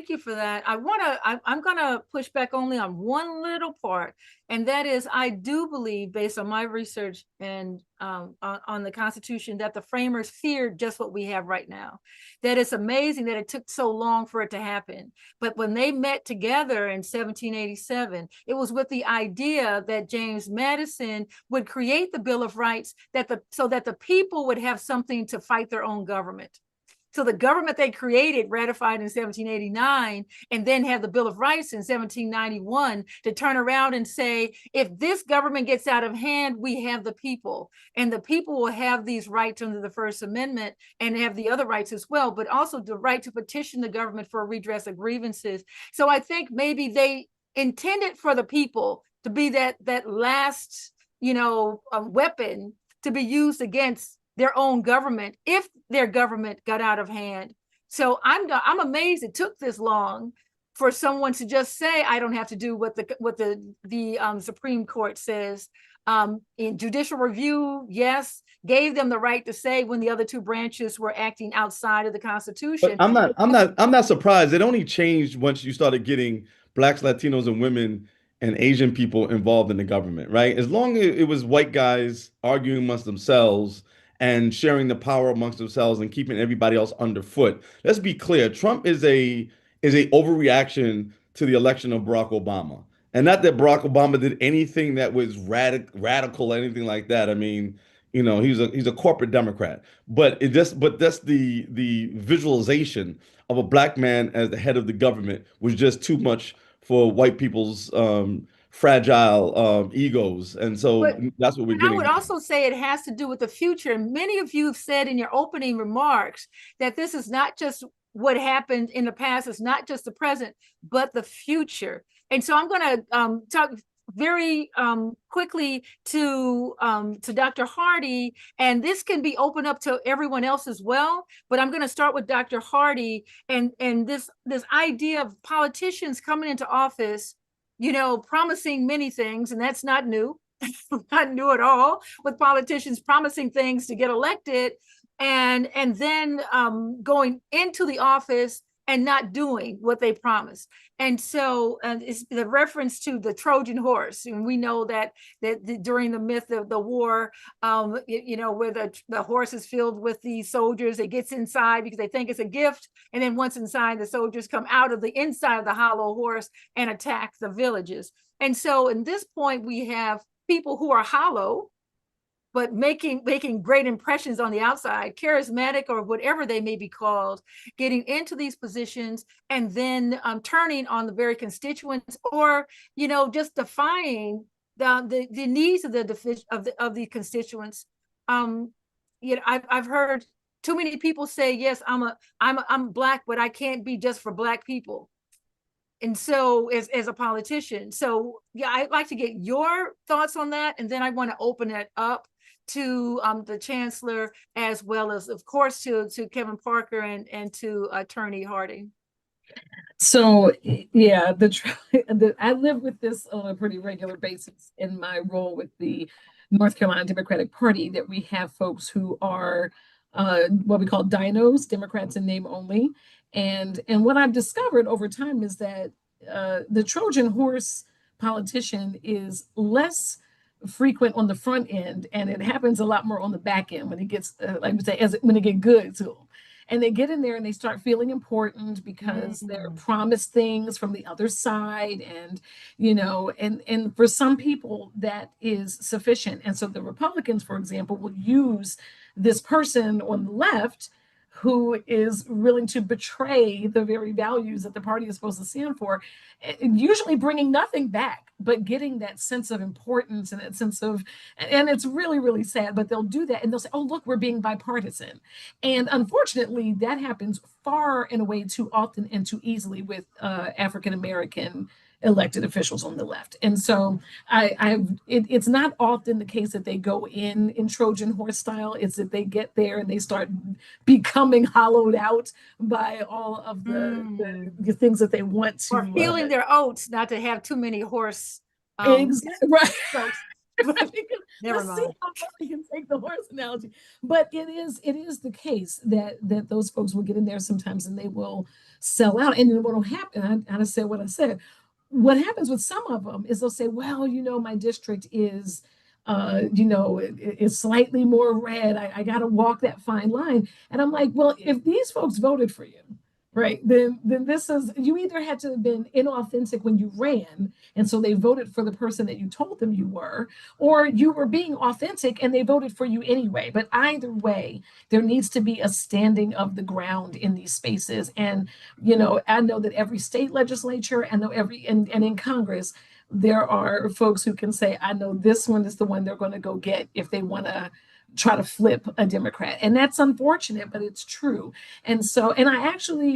you for that. I'm gonna push back only on one little part, and that is I do believe, based on my research and on the Constitution, that the framers feared just what we have right now. That it's amazing that it took so long for it to happen. But when they met together in 1787, it was with the idea that James Madison would create the Bill of Rights so that the people would have something to fight their own government. So the government they created, ratified in 1789, and then have the Bill of Rights in 1791 to turn around and say, if this government gets out of hand, we have the people, and the people will have these rights under the First Amendment and have the other rights as well, but also the right to petition the government for a redress of grievances. So I think maybe they intended for the people to be that last, weapon to be used against their own government if their government got out of hand. So I'm amazed it took this long for someone to just say, I don't have to do what the Supreme Court says. In judicial review, yes, gave them the right to say when the other two branches were acting outside of the Constitution. But I'm not surprised. It only changed once you started getting Blacks, Latinos, and women and Asian people involved in the government, right? As long as it was white guys arguing amongst themselves and sharing the power amongst themselves and keeping everybody else underfoot. Let's be clear. Trump is a overreaction to the election of Barack Obama. And not that Barack Obama did anything that was radical or anything like that. I mean, he's a corporate Democrat. But that's the visualization of a black man as the head of the government was just too much for white people's fragile egos. And so that's what we're getting. I would also say it has to do with the future. And many of you have said in your opening remarks that this is not just what happened in the past, it's not just the present, but the future. And so I'm going to very quickly to Dr. Hardy, and this can be opened up to everyone else as well. But I'm going to start with Dr. Hardy and this idea of politicians coming into office, you know, promising many things, and that's not new. Not new at all, with politicians promising things to get elected, and then going into the office and not doing what they promised. And so it's the reference to the Trojan horse, and we know that during the myth of the war, you know, where the horse is filled with the soldiers, it gets inside because they think it's a gift, and then once inside, the soldiers come out of the inside of the hollow horse and attack the villages. And so in this point, we have people who are hollow, but making great impressions on the outside, charismatic or whatever they may be called, getting into these positions and then turning on the very constituents, or, you know, just defying the needs of the constituents. You know, I've heard too many people say, yes, I'm Black, but I can't be just for Black people. And so as a politician, so yeah, I'd like to get your thoughts on that. And then I want to open it up to the chancellor, as well as, of course, to Kevin Parker and to Attorney Hardy. So yeah, I live with this on a pretty regular basis in my role with the North Carolina Democratic Party, that we have folks who are what we call dinos, Democrats in name only. And what I've discovered over time is that the Trojan horse politician is less frequent on the front end, and it happens a lot more on the back end when it gets, like we say, when it get good to them. And they get in there and they start feeling important because they're promised things from the other side. And, you know, and for some people that is sufficient. And so the Republicans, for example, will use this person on the left who is willing to betray the very values that the party is supposed to stand for, usually bringing nothing back, but getting that sense of importance and that sense of, and it's really, really sad, but they'll do that and they'll say, oh, look, we're being bipartisan. And unfortunately, that happens far and away too often and too easily with African-American elected officials on the left. And so it's not often the case that they go in Trojan horse style. It's that they get there and they start becoming hollowed out by all of the things that they want to. Or feeling their oats, not to have too many horse. Exactly, right. Never Let's mind. see how far we can take the horse analogy. But it is the case that those folks will get in there sometimes and they will sell out. And then what will happen, I said what I said, what happens with some of them is they'll say, well, you know, my district is, you know, is slightly more red. I got to walk that fine line. And I'm like, well, if these folks voted for you, right, then this is, you either had to have been inauthentic when you ran, and so they voted for the person that you told them you were, or you were being authentic and they voted for you anyway. But either way, there needs to be a standing of the ground in these spaces. And, you know, I know that every state legislature and and in Congress, there are folks who can say, I know this one is the one they're going to go get if they want to try to flip a Democrat. And that's unfortunate, but it's true. And so, and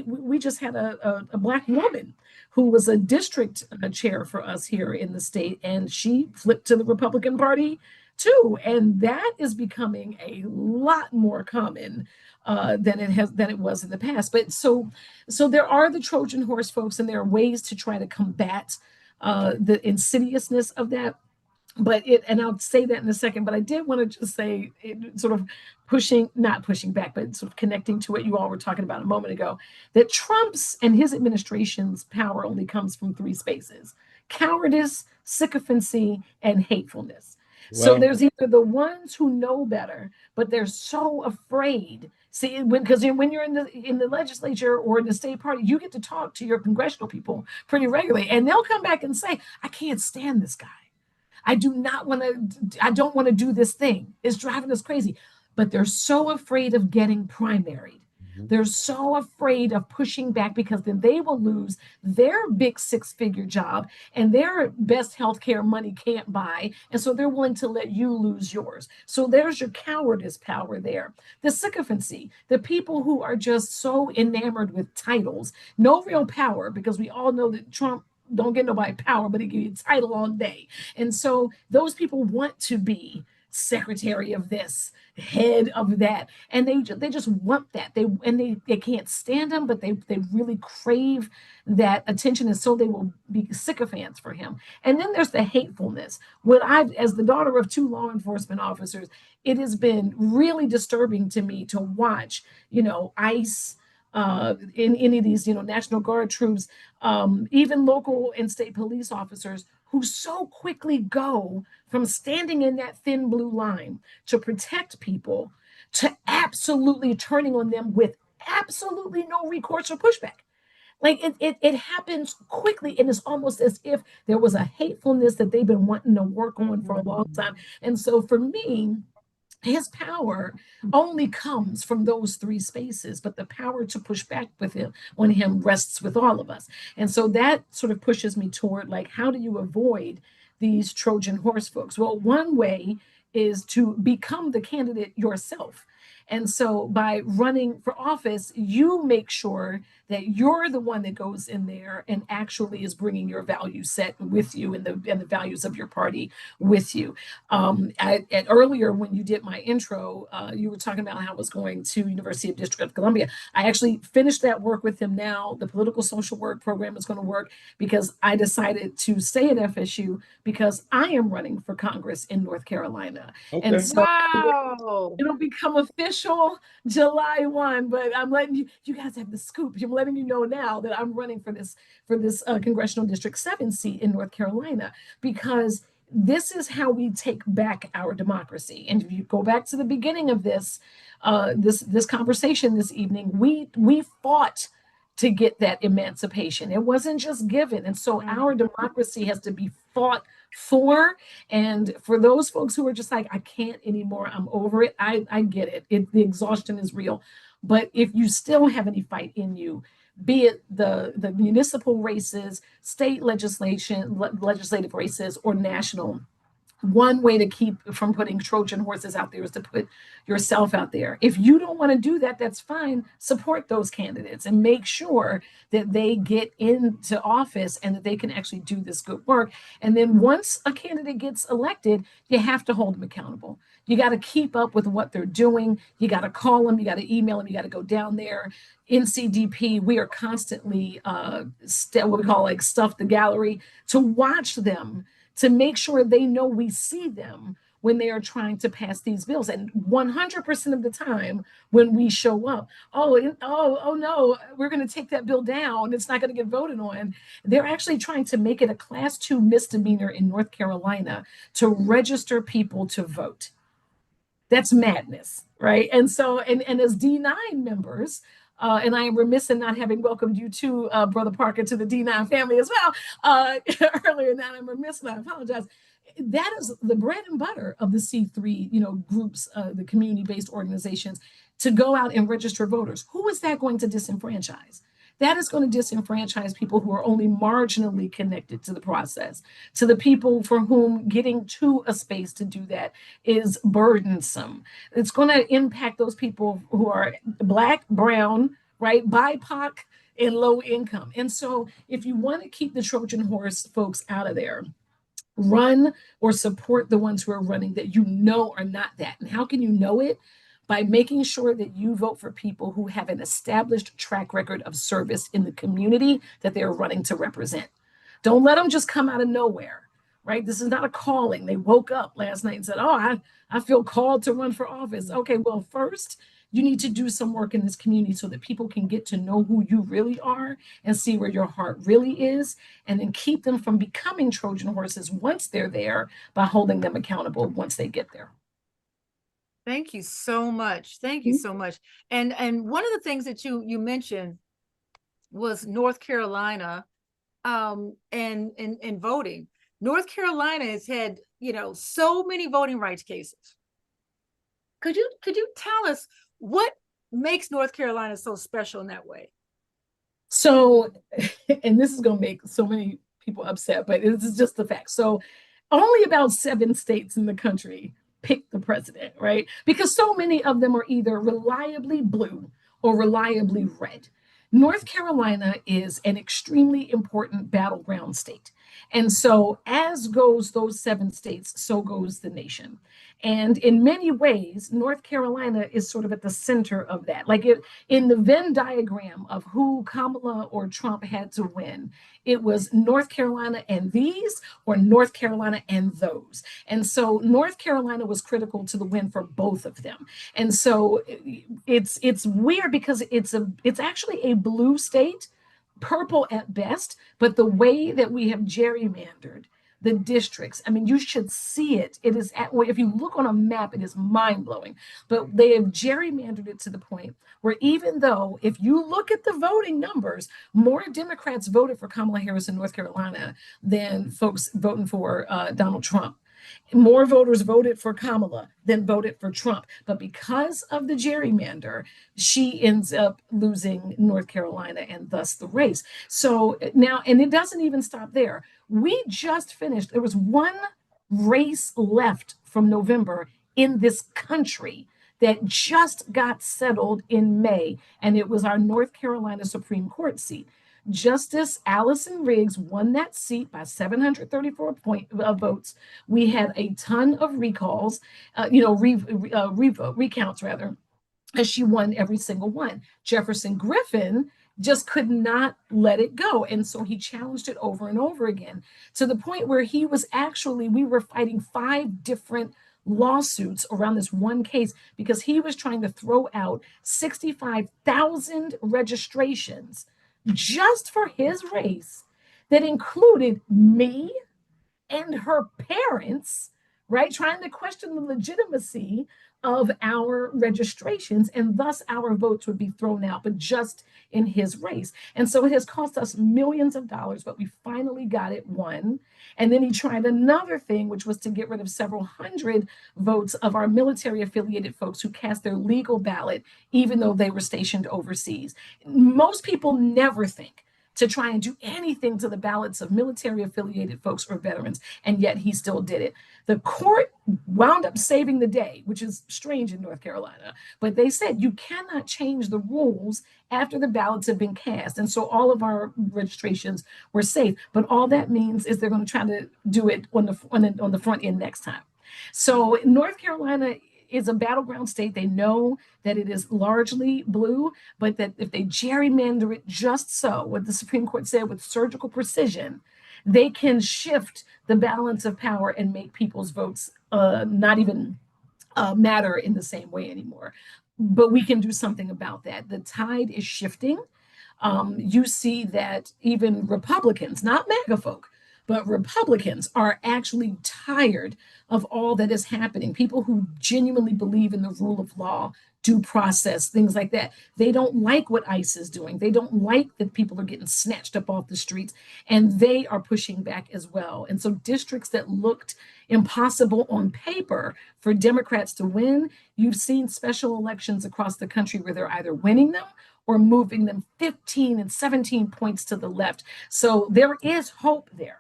we just had a Black woman who was a district chair for us here in the state, and she flipped to the Republican Party too. And that is becoming a lot more common than it was in the past. But so there are the Trojan horse folks, and there are ways to try to combat the insidiousness of that. But and I'll say that in a second, but I did want to just say, sort of not pushing back, but sort of connecting to what you all were talking about a moment ago, that Trump's and his administration's power only comes from three spaces: cowardice, sycophancy, and hatefulness. So there's either the ones who know better, but they're so afraid. See, because when you're in the legislature or in the state party, you get to talk to your congressional people pretty regularly, and they'll come back and say, I can't stand this guy. I don't want to do this thing. It's driving us crazy. But they're so afraid of getting primaried. They're so afraid of pushing back, because then they will lose their big 6-figure job and their best healthcare money can't buy. And so they're willing to let you lose yours. So there's your cowardice power there. The sycophancy, the people who are just so enamored with titles, no real power, because we all know that Trump don't get nobody power, but they give you a title all day. And so those people want to be secretary of this, head of that, and they just want that. They can't stand him, but they really crave that attention, and so they will be sycophants for him. And then there's the hatefulness. What I've, as the daughter of 2 law enforcement officers, it has been really disturbing to me to watch, ICE, in any of these, National Guard troops, even local and state police officers who so quickly go from standing in that thin blue line to protect people to absolutely turning on them with absolutely no recourse or pushback. Like it happens quickly, and it's almost as if there was a hatefulness that they've been wanting to work on for a long time. And so for me, his power only comes from those 3 spaces, but the power to push back with him on him rests with all of us. And so that sort of pushes me toward, like, how do you avoid these Trojan horse folks? Well, one way is to become the candidate yourself. And so by running for office, you make sure that you're the one that goes in there and actually is bringing your value set with you, and the values of your party with you. Earlier, when you did my intro, you were talking about how I was going to University of District of Columbia. I actually finished that work with him now. The political social work program is going to work because I decided to stay at FSU because I am running for Congress in North Carolina. Okay. And so Wow. it'll become official July 1, but I'm letting you guys have the scoop. I'm letting you know now that I'm running for this Congressional District 7 seat in North Carolina, because this is how we take back our democracy. And if you go back to the beginning of this conversation this evening, we fought to get that emancipation. It wasn't just given. And so our democracy has to be fought for. And for those folks who are just like, I can't anymore, I'm over it, I get it. The exhaustion is real. But if you still have any fight in you, be it the municipal races, state legislative races, or national, one way to keep from putting Trojan horses out there is to put yourself out there. If you don't want to do that, that's fine. Support those candidates and make sure that they get into office and that they can actually do this good work. And then once a candidate gets elected, you have to hold them accountable. You got to keep up with what they're doing. You got to call them. You got to email them. You got to go down there. NCDP, we are constantly what we call like stuff the gallery to watch them, to make sure they know we see them when they are trying to pass these bills. And 100% of the time when we show up, oh no, we're going to take that bill down, it's not going to get voted on. They're actually trying to make it a Class 2 misdemeanor in North Carolina to register people to vote. That's madness, right? And so, and as D9 members, and I am remiss in not having welcomed you to Brother Parker to the D9 family as well earlier. Now I'm remiss, and I apologize. That is the bread and butter of the C3, groups, the community-based organizations, to go out and register voters. Who is that going to disenfranchise? That is going to disenfranchise people who are only marginally connected to the process, to the people for whom getting to a space to do that is burdensome. It's going to impact those people who are Black, brown, right, BIPOC, and low income. And so if you want to keep the Trojan horse folks out of there, run or support the ones who are running that you know are not that. And how can you know it? By making sure that you vote for people who have an established track record of service in the community that they're running to represent. Don't let them just come out of nowhere, right? This is not a calling. They woke up last night and said, oh, I feel called to run for office. Okay, well, first, you need to do some work in this community so that people can get to know who you really are and see where your heart really is, and then keep them from becoming Trojan horses once they're there by holding them accountable once they get there. Thank you so much. Thank you so much. And one of the things that you mentioned was North Carolina and voting. North Carolina has had, so many voting rights cases. Could you tell us what makes North Carolina so special in that way? So, and this is going to make so many people upset, but this is just the fact. So only about 7 states in the country pick the president, right? Because so many of them are either reliably blue or reliably red. North Carolina is an extremely important battleground state. And so, as goes those 7 states, so goes the nation. And in many ways, North Carolina is sort of at the center of that. Like in the Venn diagram of who Kamala or Trump had to win, it was North Carolina and these, or North Carolina and those. And so North Carolina was critical to the win for both of them. And so it's weird because it's actually a blue state, purple at best, but the way that we have gerrymandered the districts, I mean, you should see it. It is if you look on a map, it is mind blowing. But they have gerrymandered it to the point where even though, if you look at the voting numbers, more Democrats voted for Kamala Harris in North Carolina than folks voting for Donald Trump. More voters voted for Kamala than voted for Trump. But because of the gerrymander, she ends up losing North Carolina and thus the race. So now, and it doesn't even stop there. We just finished, there was one race left from November in this country that just got settled in May, and it was our North Carolina Supreme Court seat. Justice Allison Riggs won that seat by 734 votes. We had a ton of recalls, recounts rather, and she won every single one. Jefferson Griffin just could not let it go. And so he challenged it over and over again to the point where we were fighting 5 different lawsuits around this one case because he was trying to throw out 65,000 registrations just for his race that included me and her parents, right? Trying to question the legitimacy of our registrations, and thus our votes would be thrown out, but just in his race. And so it has cost us millions of dollars, but we finally got it won. And then he tried another thing, which was to get rid of several hundred votes of our military affiliated folks who cast their legal ballot, even though they were stationed overseas. Most people never think to try and do anything to the ballots of military affiliated folks or veterans, and yet he still did it. The court wound up saving the day, which is strange in North Carolina, but they said you cannot change the rules after the ballots have been cast. And so all of our registrations were safe, but all that means is they're going to try to do it on the front end next time. So North Carolina is a battleground state. They know that it is largely blue, but that if they gerrymander it just so, what the Supreme Court said, with surgical precision, they can shift the balance of power and make people's votes not even matter in the same way anymore. But we can do something about that. The tide is shifting. You see that even Republicans, not MAGA folk, but Republicans are actually tired of all that is happening. People who genuinely believe in the rule of law, due process, things like that. They don't like what ICE is doing. They don't like that people are getting snatched up off the streets, and they are pushing back as well. And so districts that looked impossible on paper for Democrats to win, you've seen special elections across the country where they're either winning them or moving them 15 and 17 points to the left. So there is hope there.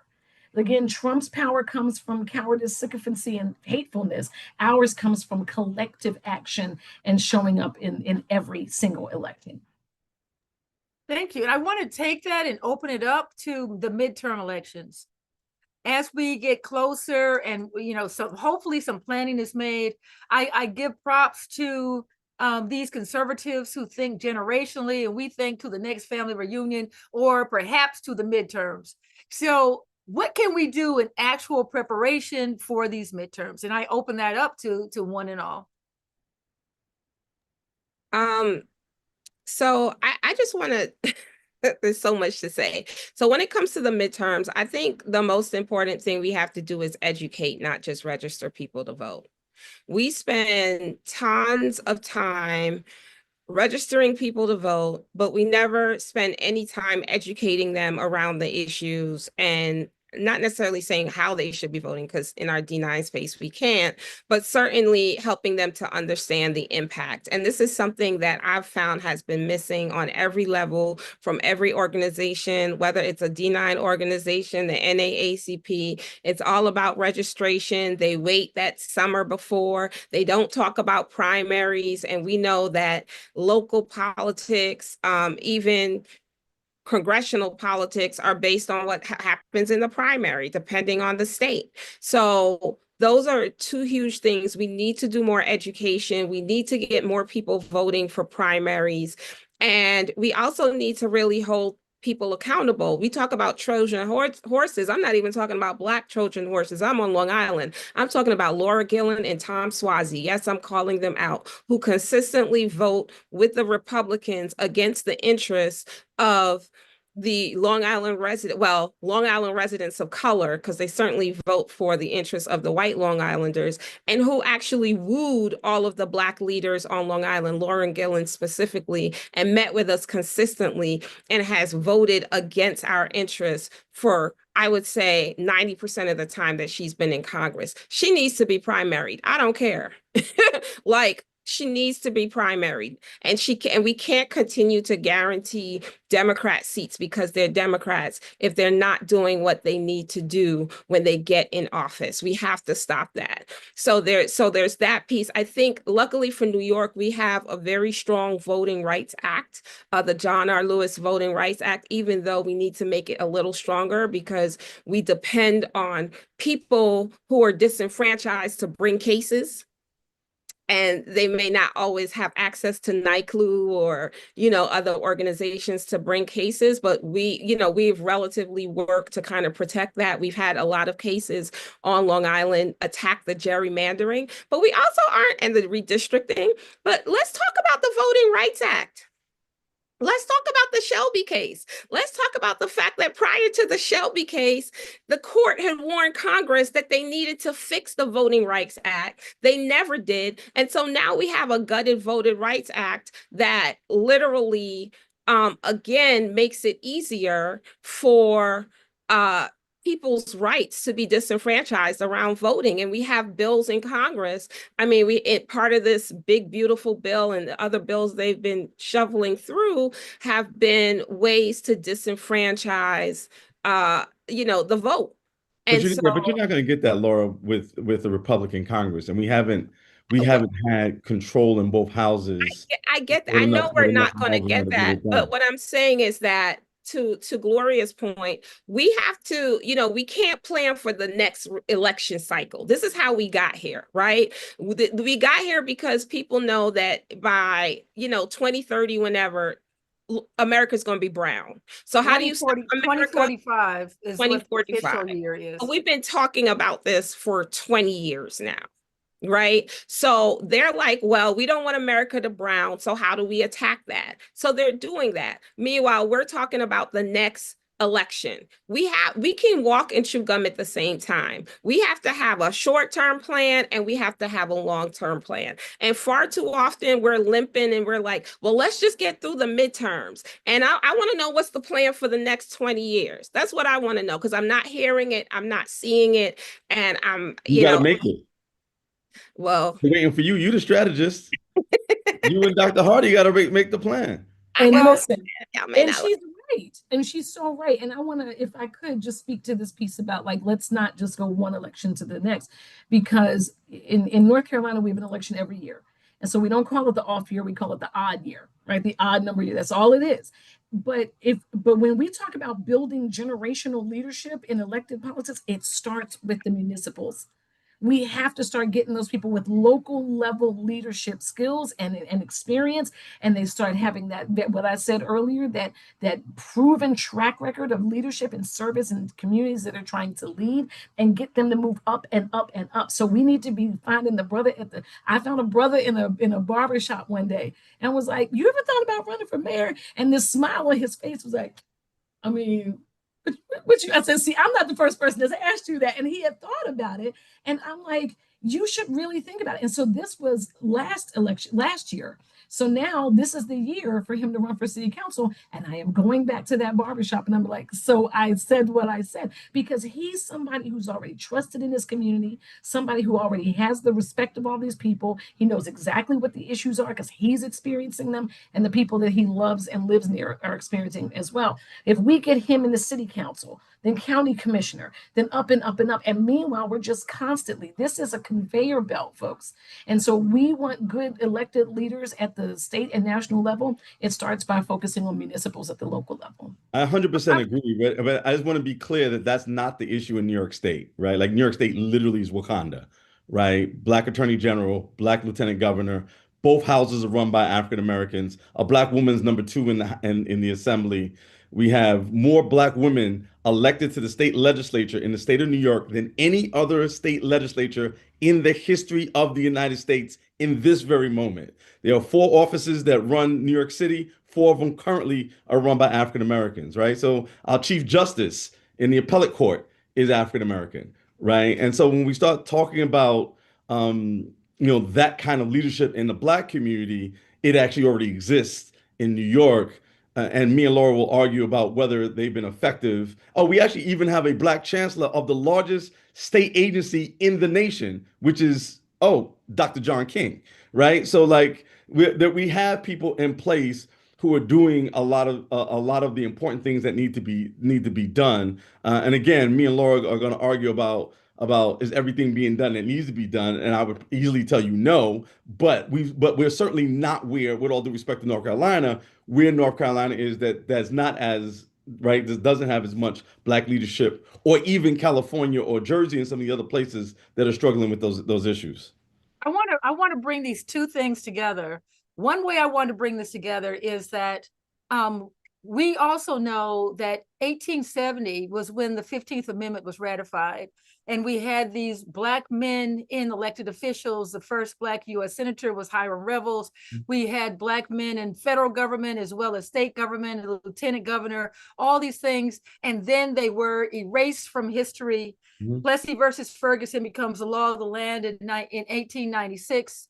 Again, Trump's power comes from cowardice, sycophancy, and hatefulness. Ours comes from collective action and showing up in every single election. Thank you. And I want to take that and open it up to the midterm elections. As we get closer and, so hopefully some planning is made, I give props to these conservatives who think generationally, and we think to the next family reunion or perhaps to the midterms. So what can we do in actual preparation for these midterms? And I open that up to one and all. So I just want to, there's so much to say. So when it comes to the midterms, I think the most important thing we have to do is educate, not just register people to vote. We spend tons of time registering people to vote, but we never spend any time educating them around the issues and not necessarily saying how they should be voting, because in our D9 space we can't, but certainly helping them to understand the impact. And this is something that I've found has been missing on every level from every organization, whether it's a D9 organization, the NAACP. It's all about registration. They wait that summer before. They don't talk about primaries. And we know that local politics, even congressional politics, are based on what happens in the primary, depending on the state. So those are two huge things. We need to do more education. We need to get more people voting for primaries. And we also need to really hold people accountable. We talk about Trojan horses. I'm not even talking about Black Trojan horses. I'm on Long Island. I'm talking about Laura Gillen and Tom Suozzi. Yes, I'm calling them out, who consistently vote with the Republicans against the interests of the Long Island residents of color, because they certainly vote for the interests of the white Long Islanders, and who actually wooed all of the Black leaders on Long Island, Lauren Gillen specifically, and met with us consistently and has voted against our interests for, I would say, 90% of the time that she's been in Congress. She needs to be primaried. I don't care. Like, she needs to be primaried, and we can't continue to guarantee Democrat seats because they're Democrats if they're not doing what they need to do when they get in office. We have to stop that. So there's that piece. I think luckily for New York, we have a very strong Voting Rights Act, the John R. Lewis Voting Rights Act, even though we need to make it a little stronger because we depend on people who are disenfranchised to bring cases. And they may not always have access to NYCLU or, other organizations to bring cases, but we've relatively worked to kind of protect that. We've had a lot of cases on Long Island attack the gerrymandering, but we also aren't, and the redistricting. But let's talk about the Voting Rights Act. Let's talk about the Shelby case. Let's talk about the fact that prior to the Shelby case, the court had warned Congress that they needed to fix the Voting Rights Act. They never did. And so now we have a gutted Voting Rights Act that literally, again, makes it easier for people's rights to be disenfranchised around voting. And we have bills in Congress. I mean, part of this big, beautiful bill and the other bills they've been shoveling through have been ways to disenfranchise, the vote. But you're not going to get that, Laura, with the Republican Congress. And we haven't had control in both houses. I get that. I know we're not going to get that. But what I'm saying is that, to Gloria's point, we have to, we can't plan for the next election cycle. This is how we got here, right? We got here because people know that by, 2030, whenever, America's going to be brown. So how do you stop America? 2045 is 2045. what the official year is. We've been talking about this for 20 years now. Right. So they're like, well, we don't want America to brown. So how do we attack that? So they're doing that. Meanwhile, we're talking about the next election. We can walk and chew gum at the same time. We have to have a short-term plan and we have to have a long-term plan. And far too often we're limping and we're like, well, let's just get through the midterms. And I want to know what's the plan for the next 20 years. That's what I want to know, because I'm not hearing it. I'm not seeing it. And you gotta make it. Well, we're waiting for you. You the strategist. You and Dr. Hardy got to make the plan. And listen, and she's right. And she's so right. And I want to, if I could, just speak to this piece about, like, let's not just go one election to the next, because in North Carolina, we have an election every year. And so we don't call it the off year, we call it the odd year, right? The odd number year. That's all it is. But when we talk about building generational leadership in elected politics, it starts with the municipals. We have to start getting those people with local level leadership skills and experience, and they start having that what I said earlier, that proven track record of leadership and service in communities that are trying to lead, and get them to move up and up and up. So we need to be finding the brother I found a brother in a barber shop one day and was like, "You ever thought about running for mayor?" And this smile on his face was like, I mean, I said, see, I'm not the first person that's asked you that. And he had thought about it. And I'm like, you should really think about it. And so this was last year. So now this is the year for him to run for city council. And I am going back to that barbershop and I'm like, so I said what I said, because he's somebody who's already trusted in his community, somebody who already has the respect of all these people. He knows exactly what the issues are because he's experiencing them, and the people that he loves and lives near are experiencing as well. If we get him in the city council, then county commissioner, then up and up and up. And meanwhile, we're just constantly, this is a conveyor belt, folks. And so we want good elected leaders at the state and national level. It starts by focusing on municipals at the local level. I 100% agree, but I just want to be clear that that's not the issue in New York State, right? Like New York State literally is Wakanda, right? Black attorney general, black lieutenant governor, both houses are run by African Americans. A black woman's number 2 in the assembly. We have more black women elected to the state legislature in the state of New York than any other state legislature in the history of the United States in this very moment. There are 4 offices that run New York City. 4 of them currently are run by African Americans, right? So our chief justice in the appellate court is African American, right? And so when we start talking about that kind of leadership in the black community, it actually already exists in New York. And me and Laura will argue about whether they've been effective. Oh, we actually even have a black chancellor of the largest state agency in the nation, which is, Dr. John King, right? So like we have people in place who are doing a lot of the important things that need to be done. And again, me and Laura are going to argue about is everything being done that needs to be done, and I would easily tell you no. But we're certainly not where, with all due respect to North Carolina, where North Carolina is that's not as right. This doesn't have as much black leadership, or even California or Jersey and some of the other places that are struggling with those issues. I want to bring these two things together. One way I want to bring this together is that we also know that 1870 was when the 15th Amendment was ratified. And we had these black men in elected officials. The first black U.S. senator was Hiram Revels. We had black men in federal government as well as state government, the lieutenant governor, all these things. And then they were erased from history. Plessy versus Ferguson becomes the law of the land in 1896.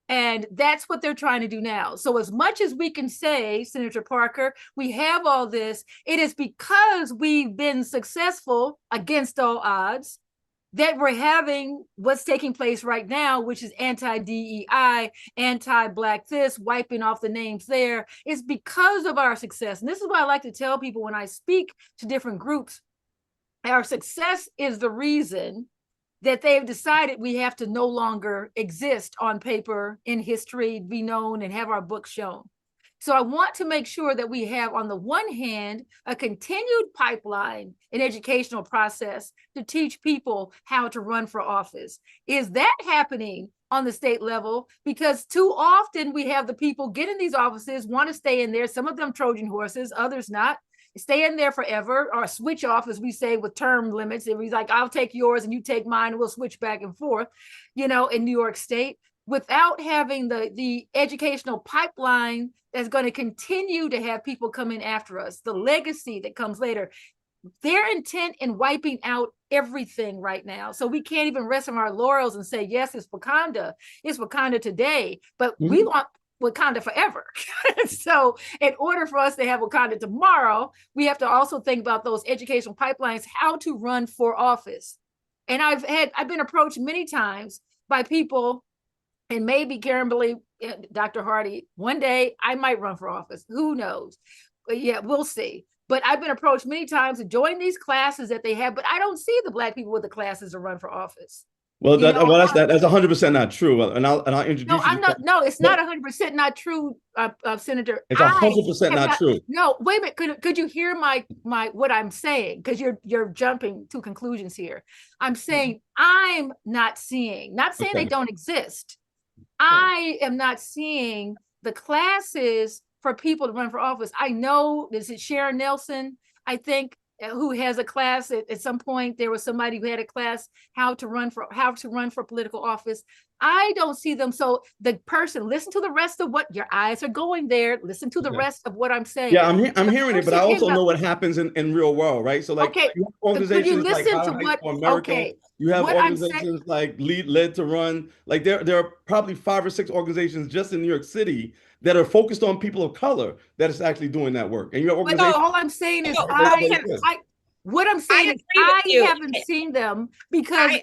And that's what they're trying to do now. So as much as we can say, Senator Parker, we have all this, it is because we've been successful against all odds that we're having what's taking place right now, which is anti-DEI, anti-Black this, wiping off the names there. It's because of our success. And this is what I like to tell people when I speak to different groups. Our success is the reason that they've decided we have to no longer exist on paper, in history, be known, and have our books shown. So I want to make sure that we have, on the one hand, a continued pipeline and educational process to teach people how to run for office. Is that happening on the state level? Because too often we have the people get in these offices, want to stay in there, some of them Trojan horses, others not, stay in there forever, or switch off, as we say, with term limits. It was like, I'll take yours and you take mine, and we'll switch back and forth, in New York State, without having the educational pipeline that's going to continue to have people come in after us, the legacy that comes later. They're intent in wiping out everything right now. So we can't even rest on our laurels and say, yes, it's Wakanda today, but we want Wakanda forever. So in order for us to have Wakanda tomorrow, we have to also think about those educational pipelines, how to run for office. And I've been approached many times by people, and maybe Karen believe, Dr. Hardy, one day I might run for office. Who knows? But yeah, we'll see. But I've been approached many times to join these classes that they have, but I don't see the Black people with the classes to run for office. Well, that's 100% not true. And I'll introduce no, you. I'm not. No, it's not 100% not true, Senator. It's 100% not true. No, wait a minute. Could you hear my what I'm saying? Because you're jumping to conclusions here. I'm saying I'm not saying they don't exist. I am not seeing the classes for people to run for office. I know this is Sharon Nelson, I think, who has a class at some point. There was somebody who had a class how to run for political office. I don't see them. So the person, listen to the rest of what your eyes are going there. Listen to the Okay. rest of what I'm saying. Yeah, I'm The hearing it, but I person came also up- know what happens in real world, right? So like Okay, you have could you organizations like listen to High what? School America, Okay, you have what I'm saying. organizations like Lead to Run. Like there are probably 5 or 6 organizations just in New York City that are focused on people of color that is actually doing that work. And you have But organizations all I'm saying is So, that so can what I'm I saying is agree with I you? haven't seen them because I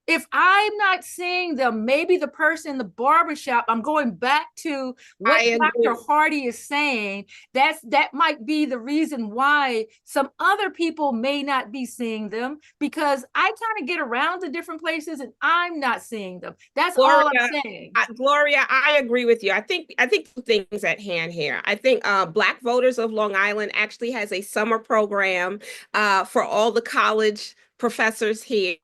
if I'm not seeing them, maybe the person in the barbershop, I'm going back to what I agree. Dr. Hardy is saying. That might be the reason why some other people may not be seeing them, because I kind of get around to different places and I'm not seeing them. That's all I'm saying. Gloria, I agree with you. I think two things at hand here. I think Black Voters of Long Island actually has a summer program for all the college professors here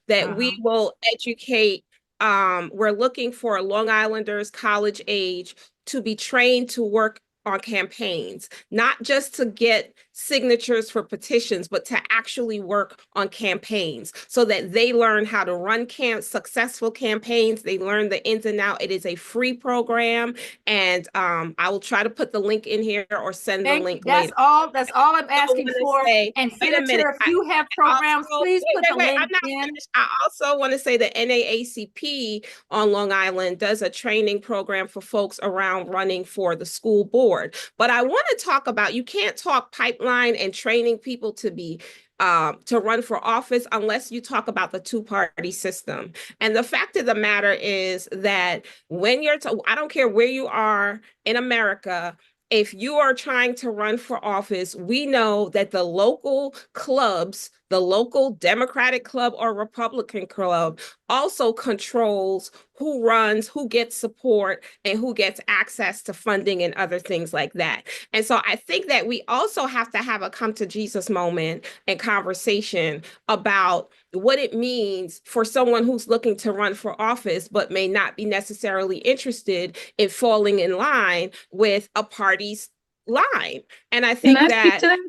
that we will educate. We're looking for Long Islanders college age to be trained to work on campaigns, not just to get signatures for petitions, but to actually work on campaigns so that they learn how to run successful campaigns. They learn the ins and outs. It is a free program. And I will try to put the link in here or send the link later. That's all I'm asking for. And Senator, if you have programs, please put the link in. I also want to say the NAACP on Long Island does a training program for folks around running for the school board. But I want to talk about, you can't talk pipeline and training people to be to run for office unless you talk about the two-party system. And the fact of the matter is that when I don't care where you are in America, if you are trying to run for office, we know that the local clubs, the local Democratic club or Republican club, also controls who runs, who gets support, and who gets access to funding and other things like that. And so I think that we also have to have a come to Jesus moment and conversation about what it means for someone who's looking to run for office, but may not be necessarily interested in falling in line with a party's line. And I think Can I speak to that?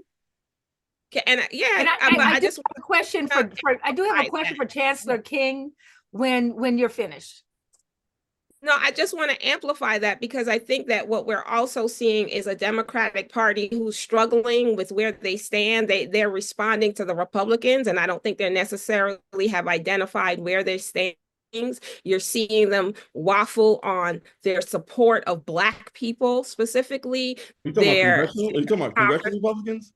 I just have a question I do have a question for Chancellor King when you're finished. No, I just want to amplify that because I think that what we're also seeing is a Democratic Party who's struggling with where they stand. They're responding to the Republicans, and I don't think they necessarily have identified where they stand. You're seeing them waffle on their support of Black people specifically. Are you talking about congressional Republicans?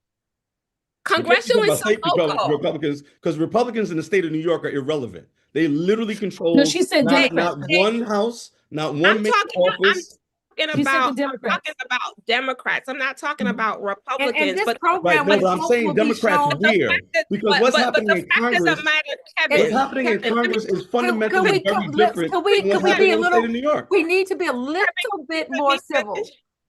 Congressional and state Republicans, because Republicans in the state of New York are irrelevant. They literally control. No, she said not one house, not one office. I'm talking about Democrats. I'm not talking about Republicans. And this but program, but I'm saying Democrats where? Because what's happening in Congress? What's happening in Congress is fundamentally very different than what's happening in the state of New York. We need to be a little bit more civil.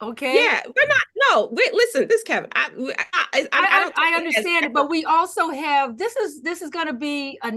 Okay. Yeah, we're not. No, wait, listen, this Kevin. I understand it, but we also have this is going to be a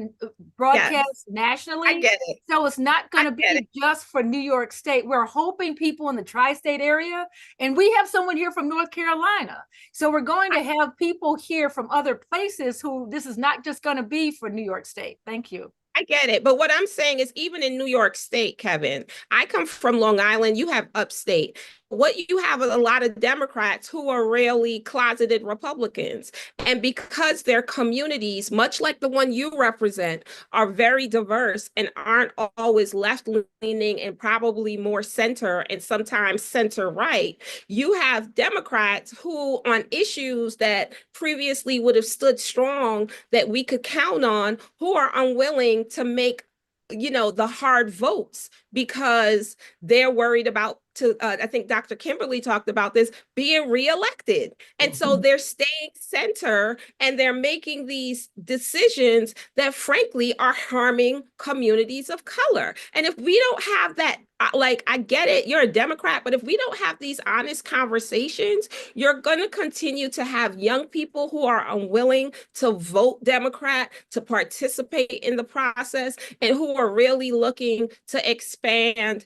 broadcast nationally. I get it. So it's not going to be just for New York State. We're hoping people in the tri-state area, and we have someone here from North Carolina. So we're going to have people here from other places who this is not just going to be for New York State. Thank you. I get it. But what I'm saying is even in New York State, Kevin, I come from Long Island, you have upstate. What you have is a lot of Democrats who are really closeted Republicans. And because their communities, much like the one you represent, are very diverse and aren't always left-leaning and probably more center and sometimes center-right, you have Democrats who, on issues that previously would have stood strong, that we could count on, who are unwilling to make the hard votes because they're worried about I think Dr. Kimberly talked about this, being reelected. And so they're staying center and they're making these decisions that frankly are harming communities of color. And if we don't have that, I get it, you're a Democrat, but if we don't have these honest conversations, you're going to continue to have young people who are unwilling to vote Democrat, to participate in the process, and who are really looking to expand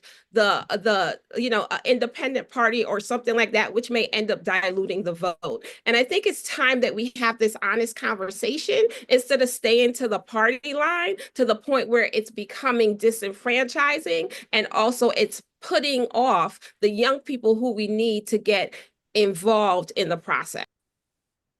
independent party or something like that, which may end up diluting the vote. And I think it's time that we have this honest conversation instead of staying to the party line to the point where it's becoming disenfranchising, and also it's putting off the young people who we need to get involved in the process.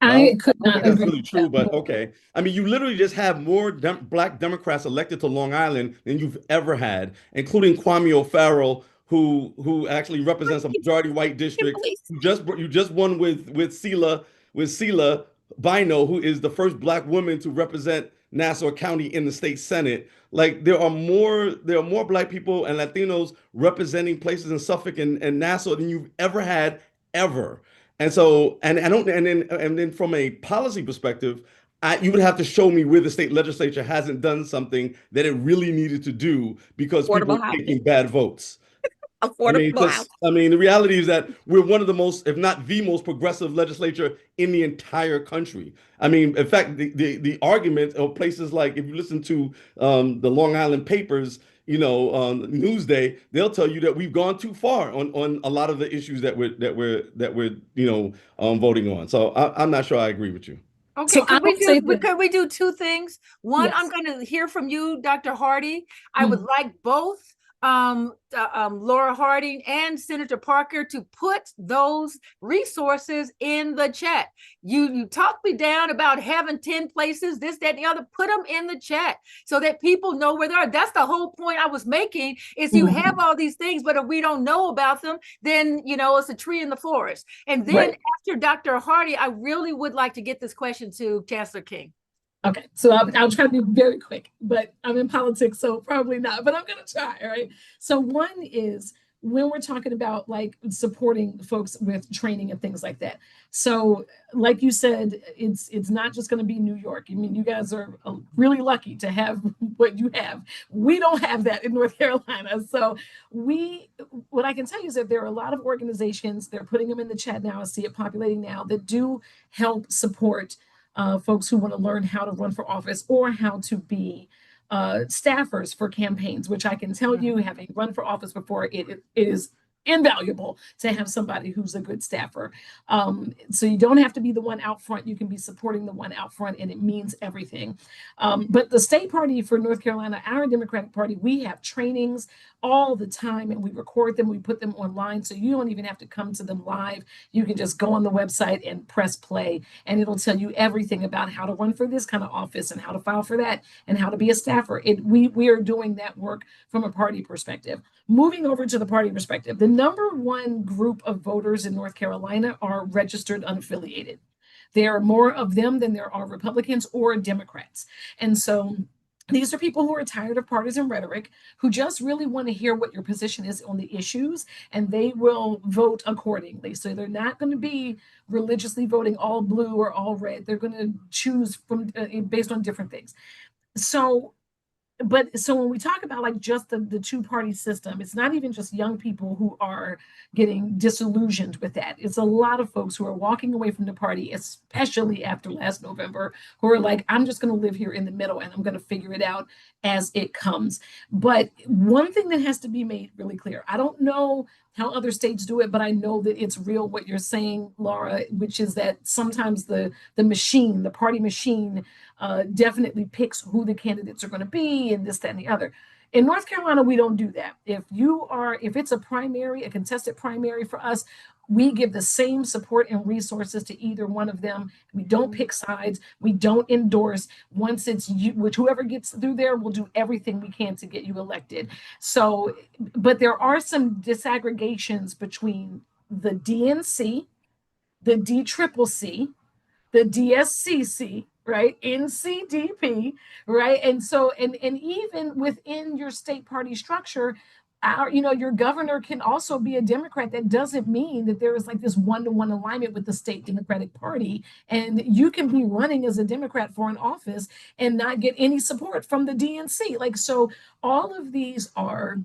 I could I don't not think that's agree really with true, that but more. okay. I mean, you literally just have more Black Democrats elected to Long Island than you've ever had, including Kwame O'Farrell, who actually represents a majority white district. You just won with Sela Bino, who is the first Black woman to represent Nassau County in the state Senate. Like there are more Black people and Latinos representing places in Suffolk and Nassau than you've ever had ever. And so, and I don't, and then from a policy perspective, you would have to show me where the state legislature hasn't done something that it really needed to do because people Affordable are housing. taking bad votes. Affordable housing. I mean, the reality is that we're one of the most, if not the most progressive legislature in the entire country. I mean, in fact, the argument of places like, if you listen to the Long Island papers, Newsday, they'll tell you that we've gone too far on a lot of the issues that we're voting on. So I'm not sure I agree with you. Okay, So I would say that, could we do two things? One, I'm yes. going to hear from you, Dr. Hardy. I would like both Laura Harding and Senator Parker to put those resources in the chat. You talked me down about having 10 places, this, that, and the other. Put them in the chat so that people know where they are. That's the whole point I was making, is you have all these things, but if we don't know about them, then, it's a tree in the forest. And then after Dr. Hardy, I really would like to get this question to Chancellor King. Okay, so I'll try to be very quick, but I'm in politics, so probably not, but I'm going to try, right? So one is when we're talking about like supporting folks with training and things like that. So like you said, it's not just going to be New York. I mean, you guys are really lucky to have what you have. We don't have that in North Carolina. So what I can tell you is that there are a lot of organizations, they're putting them in the chat now, I see it populating now, that do help support folks who want to learn how to run for office or how to be staffers for campaigns, which I can tell you, having run for office before, it is invaluable to have somebody who's a good staffer. So you don't have to be the one out front. You can be supporting the one out front, and it means everything. But the state party for North Carolina, our Democratic Party, we have trainings all the time, and we record them, we put them online, so you don't even have to come to them live. You can just go on the website and press play, and it'll tell you everything about how to run for this kind of office and how to file for that and how to be a staffer. We are doing that work from a party perspective. Moving over to the party perspective, the number one group of voters in North Carolina are registered unaffiliated. There are more of them than there are Republicans or Democrats. And so these are people who are tired of partisan rhetoric, who just really want to hear what your position is on the issues, and they will vote accordingly. So they're not going to be religiously voting all blue or all red. They're going to choose from based on different things. So when we talk about like just the two-party system, it's not even just young people who are getting disillusioned with that. It's a lot of folks who are walking away from the party, especially after last November, who are like, I'm just going to live here in the middle and I'm going to figure it out as it comes. But one thing that has to be made really clear, I don't know how other states do it, but I know that it's real what you're saying, Laura, which is that sometimes the party machine definitely picks who the candidates are going to be and this, that, and the other. In North Carolina, we don't do that. If it's a primary, a contested primary for us, we give the same support and resources to either one of them. We don't pick sides. We don't endorse. Once it's you, which whoever gets through there, we'll do everything we can to get you elected. So, but there are some disaggregations between the DNC, the DCCC, the DSCC, right? NCDP, right? And so, and even within your state party structure, your governor can also be a Democrat. That doesn't mean that there is like this one-to-one alignment with the state Democratic Party. And you can be running as a Democrat for an office and not get any support from the DNC. Like, so all of these are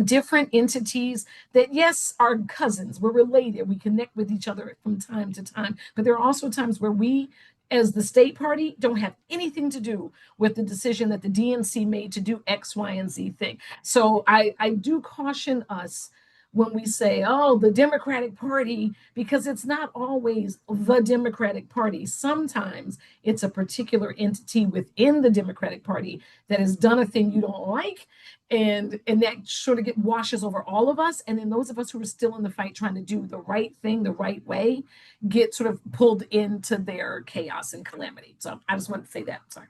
different entities that, yes, are cousins, we're related, we connect with each other from time to time, but there are also times where we as the state party don't have anything to do with the decision that the DNC made to do X, Y, and Z thing. So I do caution us when we say, oh, the Democratic Party, because it's not always the Democratic Party. Sometimes it's a particular entity within the Democratic Party that has done a thing you don't like, and that sort of washes over all of us. And then those of us who are still in the fight trying to do the right thing the right way get sort of pulled into their chaos and calamity. So I just wanted to say that. Sorry.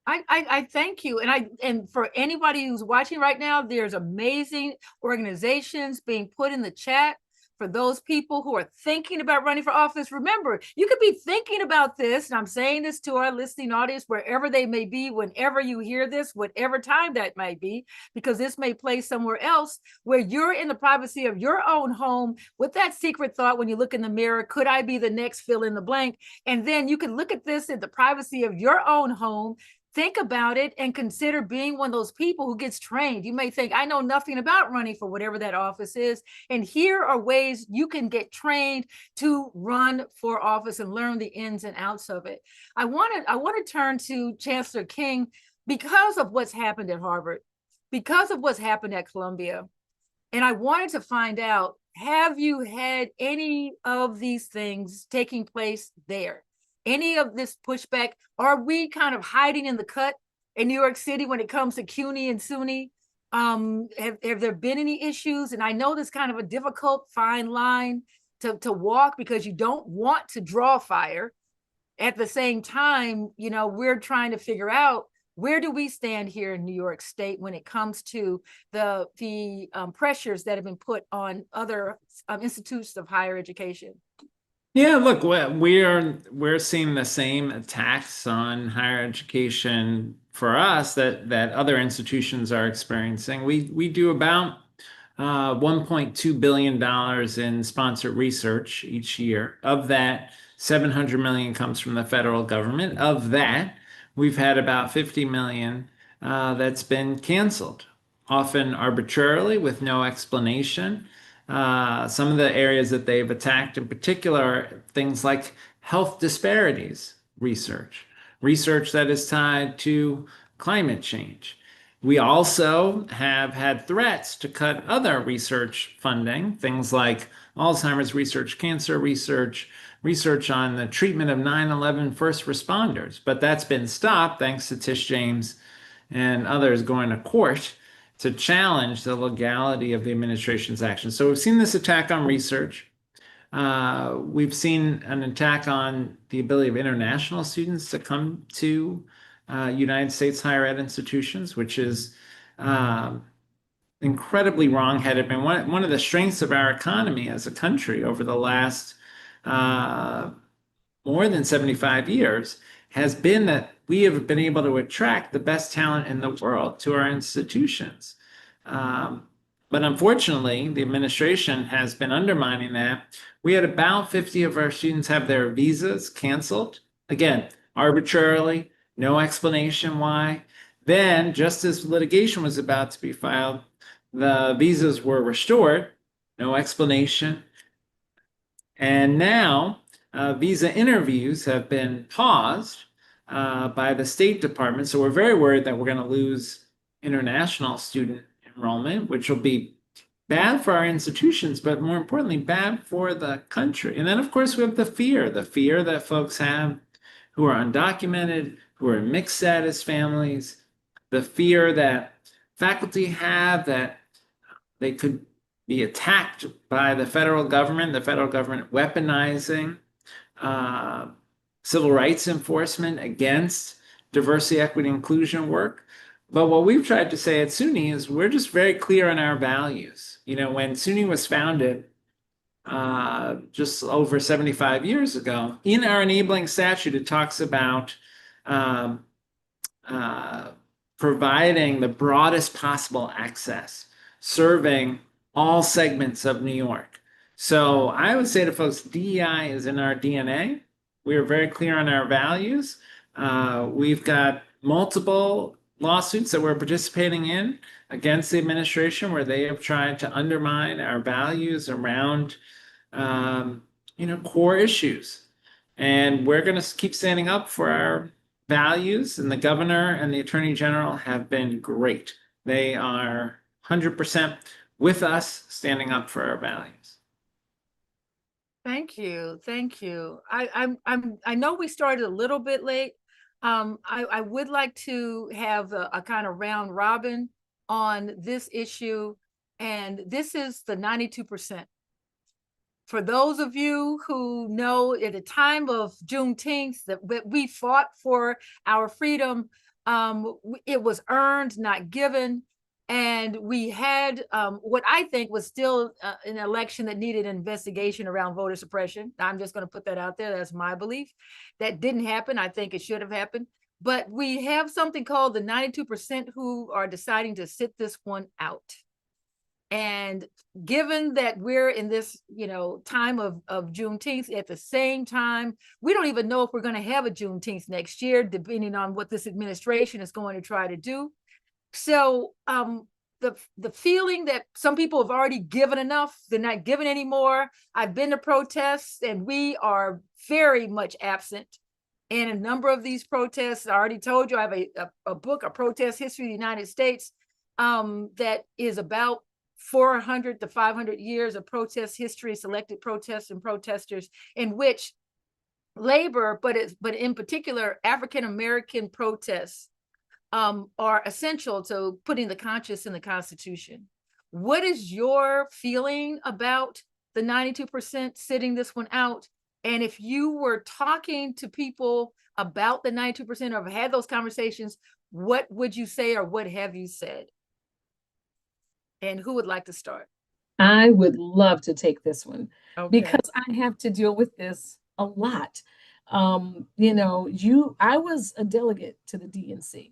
I thank you. And for anybody who's watching right now, there's amazing organizations being put in the chat for those people who are thinking about running for office. Remember, you could be thinking about this, and I'm saying this to our listening audience, wherever they may be, whenever you hear this, whatever time that might be, because this may play somewhere else where you're in the privacy of your own home with that secret thought when you look in the mirror, could I be the next fill in the blank? And then you can look at this in the privacy of your own home, think about it, and consider being one of those people who gets trained. You may think, I know nothing about running for whatever that office is. And here are ways you can get trained to run for office and learn the ins and outs of it. I want to turn to Chancellor King because of what's happened at Harvard, because of what's happened at Columbia. And I wanted to find out, have you had any of these things taking place there? Any of this pushback? Are we kind of hiding in the cut in New York City when it comes to CUNY and SUNY? Have there been any issues? And I know this kind of a difficult fine line to walk because you don't want to draw fire. At the same time, you know, we're trying to figure out, where do we stand here in New York State when it comes to the pressures that have been put on other institutions of higher education? Yeah, look, we're seeing the same attacks on higher education for us that other institutions are experiencing. We do about $1.2 billion in sponsored research each year. Of that, 700 million comes from the federal government. Of that, we've had about 50 million that's been canceled, often arbitrarily with no explanation. Some of the areas that they've attacked in particular are things like health disparities research that is tied to climate change. We also have had threats to cut other research funding, things like Alzheimer's research, cancer research, research on the treatment of 9/11 first responders. But that's been stopped thanks to Tish James and others going to court to challenge the legality of the administration's actions. So we've seen this attack on research. We've seen an attack on the ability of international students to come to United States higher ed institutions, which is incredibly wrongheaded. And one of the strengths of our economy as a country over the last more than 75 years has been that we have been able to attract the best talent in the world to our institutions. But unfortunately, the administration has been undermining that. We had about 50 of our students have their visas canceled. Again, arbitrarily, no explanation why. Then, just as litigation was about to be filed, the visas were restored, no explanation. And now, visa interviews have been paused by the State Department. So we're very worried that we're going to lose international student enrollment, which will be bad for our institutions, but more importantly, bad for the country. And then, of course, we have the fear that folks have who are undocumented, who are in mixed status families, the fear that faculty have that they could be attacked by the federal government weaponizing civil rights enforcement against diversity, equity, inclusion work. But what we've tried to say at SUNY is we're just very clear on our values. You know, when SUNY was founded just over 75 years ago, in our enabling statute, it talks about providing the broadest possible access, serving all segments of New York. So I would say to folks, DEI is in our DNA. We are very clear on our values. We've got multiple lawsuits that we're participating in against the administration where they have tried to undermine our values around, core issues. And we're going to keep standing up for our values. And the governor and the attorney general have been great. They are 100% with us, standing up for our values. Thank you. Thank you. I know we started a little bit late. I would like to have a kind of round robin on this issue. And this is the 92%. For those of you who know, at the time of Juneteenth, that we fought for our freedom, it was earned, not given. And we had what I think was still an election that needed an investigation around voter suppression. I'm just going to put that out there. That's my belief. That didn't happen. I think it should have happened. But we have something called the 92% who are deciding to sit this one out. And given that we're in this, time of Juneteenth, at the same time, we don't even know if we're going to have a Juneteenth next year, depending on what this administration is going to try to do. So the feeling that some people have already given enough, they're not giving anymore. I've been to protests, and we are very much absent in a number of these protests. I already told you I have a book, A Protest History of the United States, that is about 400 to 500 years of protest history, selected protests and protesters, in which labor, but in particular African-American protests, are essential to putting the conscience in the Constitution. What is your feeling about the 92% sitting this one out? And if you were talking to people about the 92% or have had those conversations, what would you say, or what have you said? And who would like to start? I would love to take this one Okay. because I have to deal with this a lot. I was a delegate to the DNC,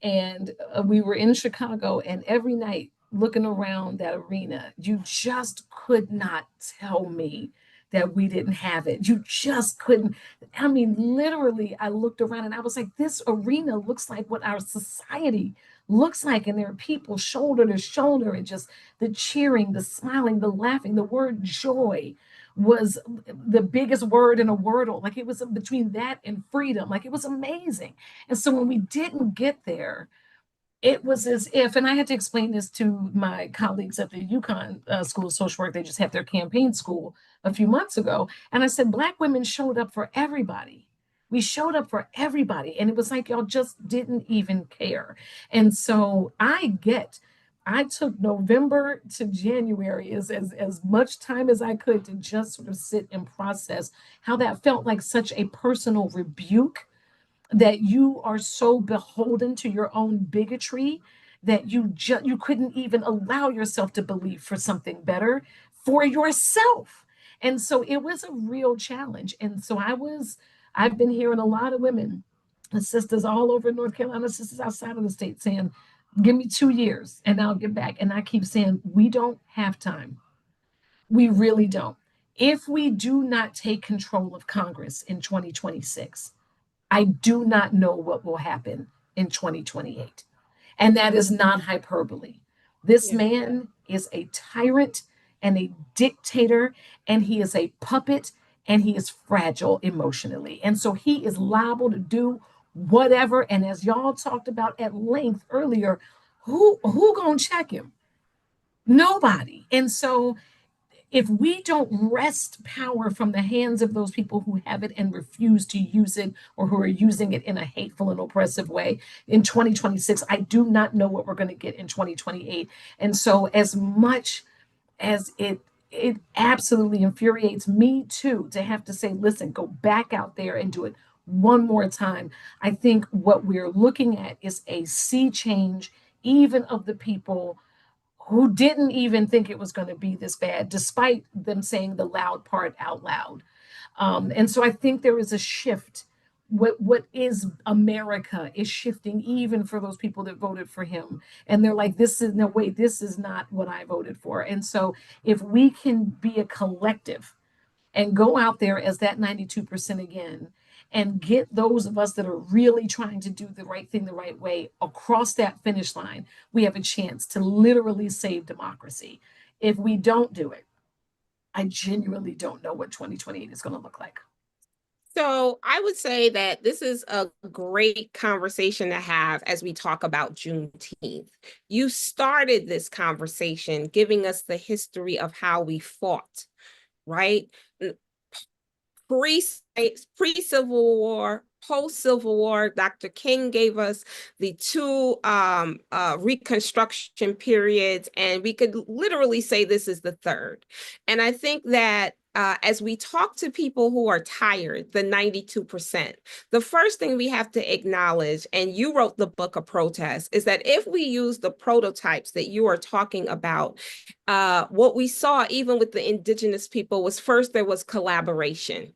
and we were in Chicago, and every night looking around that arena, you just could not tell me that we didn't have it. You just couldn't. I mean, literally, I looked around and I was like, this arena looks like what our society looks like. And there are people shoulder to shoulder, and just the cheering, the smiling, the laughing. The word joy was the biggest word in a Wordle. Like, it was between that and freedom. Like, it was amazing. And so when we didn't get there, it was as if, and I had to explain this to my colleagues at the UConn School of Social Work. They just had their campaign school a few months ago. And I said, Black women showed up for everybody. We showed up for everybody. And it was like, y'all just didn't even care. And so I took November to January as much time as I could to just sort of sit and process how that felt like such a personal rebuke, that you are so beholden to your own bigotry that you couldn't even allow yourself to believe for something better for yourself. And so it was a real challenge. And so I've been hearing a lot of women, sisters all over North Carolina, sisters outside of the state, saying, give me 2 years and I'll get back. And I keep saying, we don't have time. We really don't. If we do not take control of Congress in 2026, I do not know what will happen in 2028. And that is not hyperbole. This man is a tyrant and a dictator, and he is a puppet, and he is fragile emotionally. And so he is liable to do whatever. And as y'all talked about at length earlier, who gonna check him? Nobody. And so if we don't wrest power from the hands of those people who have it and refuse to use it, or who are using it in a hateful and oppressive way in 2026, I do not know what we're going to get in 2028. And so as much as it absolutely infuriates me too to have to say, listen, go back out there and do it one more time, I think what we're looking at is a sea change, even of the people who didn't even think it was going to be this bad, despite them saying the loud part out loud. And so I think there is a shift. What is America is shifting, even for those people that voted for him. And they're like, this is, no, wait, this is not what I voted for. And so if we can be a collective and go out there as that 92% again, and get those of us that are really trying to do the right thing the right way across that finish line, we have a chance to literally save democracy. If we don't do it, I genuinely don't know what 2028 is going to look like. So I would say that this is a great conversation to have as we talk about Juneteenth. You started this conversation giving us the history of how we fought, right? Pre Civil War, post Civil War. Dr. King gave us the two Reconstruction periods, and we could literally say this is the third. And I think that as we talk to people who are tired, the 92%, the first thing we have to acknowledge, and you wrote the book of protest, is that if we use the prototypes that you are talking about, what we saw even with the indigenous people was first there was collaboration.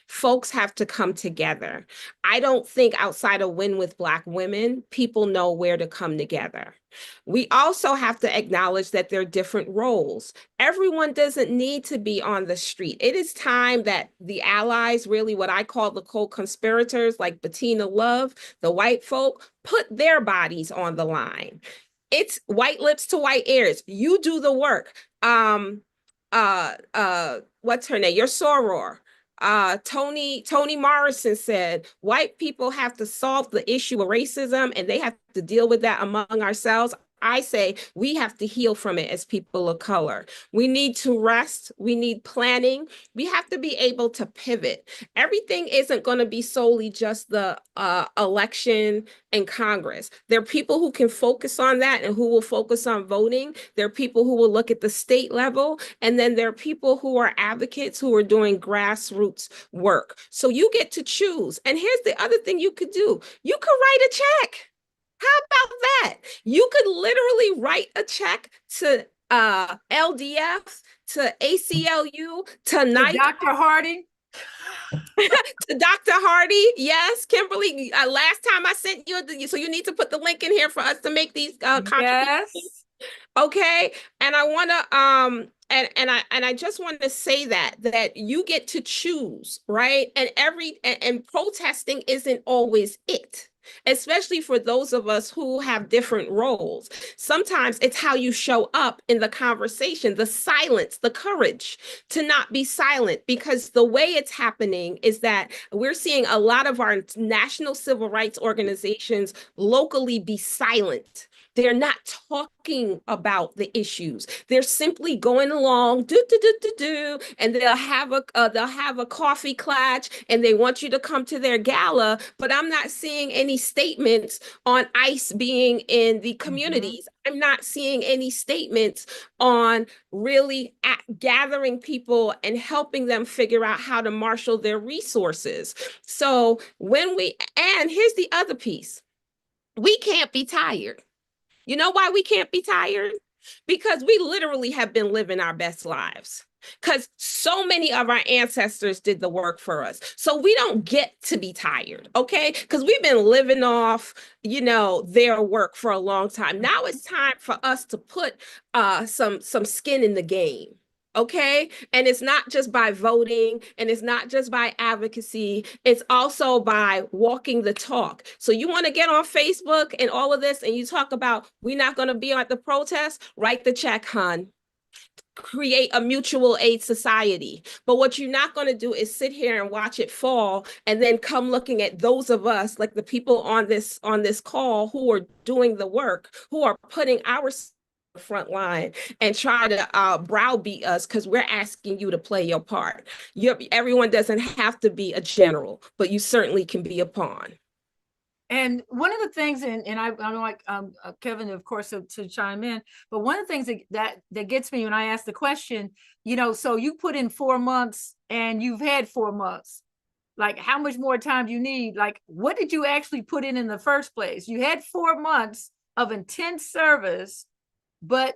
Folks have to come together. I don't think outside of Win with Black Women, people know where to come together. We also have to acknowledge that there are different roles. Everyone doesn't need to be on the street. It is time that the allies, really what I call the co-conspirators, like Bettina Love, the white folk, put their bodies on the line. It's white lips to white ears. You do the work. What's her name? Your soror. Toni Morrison said, white people have to solve the issue of racism and they have to deal with that among ourselves. I say we have to heal from it as people of color. We need to rest. We need planning. We have to be able to pivot. Everything isn't going to be solely just the election and Congress. There are people who can focus on that and who will focus on voting. There are people who will look at the state level. And then there are people who are advocates who are doing grassroots work. So you get to choose. And here's the other thing you could do. You could write a check. How about that? You could literally write a check to LDF, to ACLU, to NICE. Dr. Harding. To Dr. Hardy, yes, Kimberly. Last time I sent you, so you need to put the link in here for us to make these contributions. Yes. Okay, and I want to and I just want to say that you get to choose, right? And protesting isn't always it. Especially for those of us who have different roles. Sometimes it's how you show up in the conversation, the silence, the courage to not be silent, because the way it's happening is that we're seeing a lot of our national civil rights organizations locally be silent. They're not talking about the issues. They're simply going along, and they'll have a coffee clutch, and they want you to come to their gala. But I'm not seeing any statements on ICE being in the communities. I'm not seeing any statements on really gathering people and helping them figure out how to marshal their resources. So and here's the other piece, we can't be tired. You know why we can't be tired? Because we literally have been living our best lives. Because so many of our ancestors did the work for us. So we don't get to be tired, okay? Because we've been living off, their work for a long time. Now it's time for us to put some skin in the game. Okay. And it's not just by voting, and it's not just by advocacy. It's also by walking the talk. So you want to get on Facebook and all of this, and you talk about, we're not going to be at the protest, write the check, hon. Create a mutual aid society. But what you're not going to do is sit here and watch it fall and then come looking at those of us, like the people on this call, who are doing the work, who are putting our front line and try to browbeat us because we're asking you to play your part. Everyone doesn't have to be a general, but you certainly can be a pawn. And one of the things, and I like Kevin, of course, to chime in, but one of the things that gets me when I ask the question, so you put in 4 months and you've had 4 months. Like, how much more time do you need? Like, what did you actually put in the first place? You had 4 months of intense service, but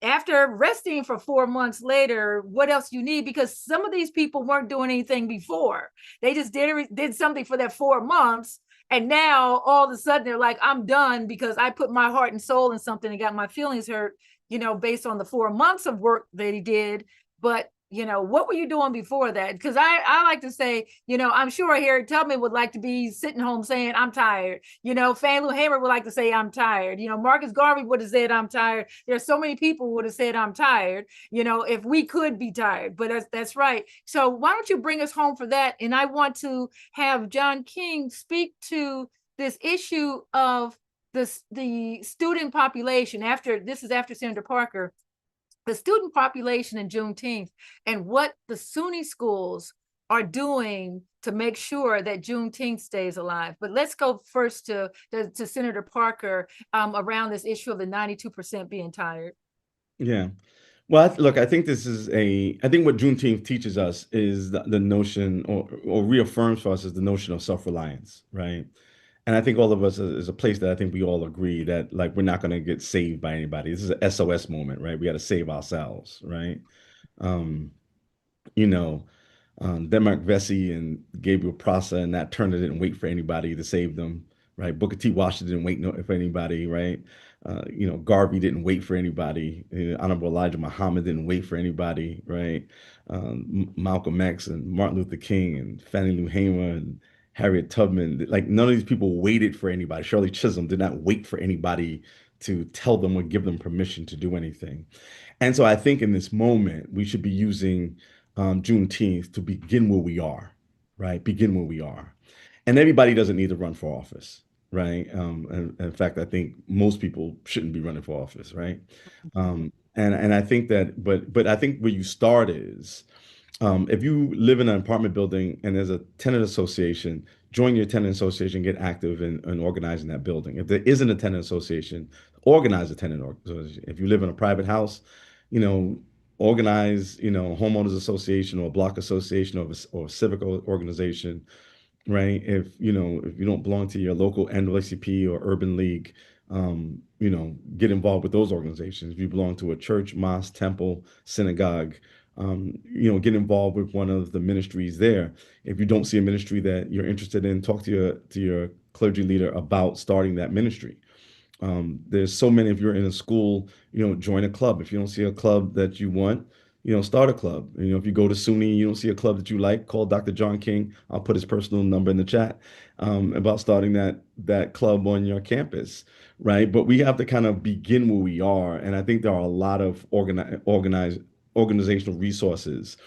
after resting for 4 months later, what else you need? Because some of these people weren't doing anything before. They just did something for that 4 months. And now all of a sudden they're like, I'm done because I put my heart and soul in something and got my feelings hurt, based on the 4 months of work that he did. But You know, what were you doing before that? Because I like to say, you know, I'm sure Harriet Tubman would like to be sitting home saying, I'm tired. You know, Fannie Lou Hamer would like to say, I'm tired. You know, Marcus Garvey would have said, I'm tired. There's so many people who would have said, I'm tired, you know, if we could be tired. But that's right. So why don't you bring us home for that? And I want to have John King speak to this issue of the student population after, this is after Senator Parker, the student population in Juneteenth and what the SUNY schools are doing to make sure that Juneteenth stays alive. But let's go first to Senator Parker around this issue of the 92% being tired. Yeah. Well, look, I think I think what Juneteenth teaches us is the notion, or reaffirms for us, is the notion of self-reliance, right? And I think all of us is a place that I think we all agree that, like, we're not going to get saved by anybody. This is an SOS moment, right? We got to save ourselves, right? Um, you know, Denmark Vesey and Gabriel Prosser and Nat Turner didn't wait for anybody to save them, right? Booker T. Washington didn't wait for anybody, right? Garvey didn't wait for anybody. Honorable Elijah Muhammad didn't wait for anybody, right? Malcolm X and Martin Luther King and Fannie Lou Hamer and Harriet Tubman, like, none of these people waited for anybody. Shirley Chisholm did not wait for anybody to tell them or give them permission to do anything. And so I think in this moment, we should be using Juneteenth to begin where we are, right? Begin where we are. And everybody doesn't need to run for office, right? And in fact, I think most people shouldn't be running for office, right? And I think that, but I think where you start is, if you live in an apartment building and there's a tenant association, join your tenant association, get active in organizing that building. If there isn't a tenant association, organize a tenant association. If you live in a private house, organize, homeowners association or a block association or a civic organization, right? If you don't belong to your local NAACP or Urban League, get involved with those organizations. If you belong to a church, mosque, temple, synagogue, get involved with one of the ministries there. If you don't see a ministry that you're interested in, talk to your clergy leader about starting that ministry. There's so many. If you're in a school, join a club. If you don't see a club that you want, start a club. If you go to SUNY and you don't see a club that you like, call Dr. John King. I'll put his personal number in the chat, about starting that club on your campus, right? But we have to kind of begin where we are, and I think there are a lot of organizational resources.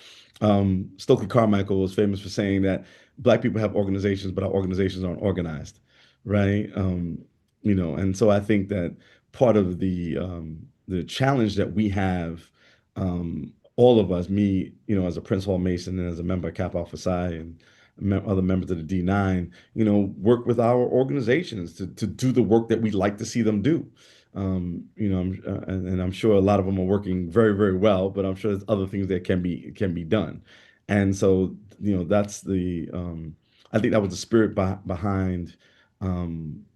Stokely Carmichael is famous for saying that Black people have organizations, but our organizations aren't organized, right? And so I think that part of the challenge that we have, all of us, me, as a Prince Hall Mason and as a member of Kappa Alpha Psi and other members of the D9, work with our organizations to do the work that we'd like to see them do. And I'm sure a lot of them are working very, very well, but I'm sure there's other things that can be done. And so, that's I think that was the spirit behind,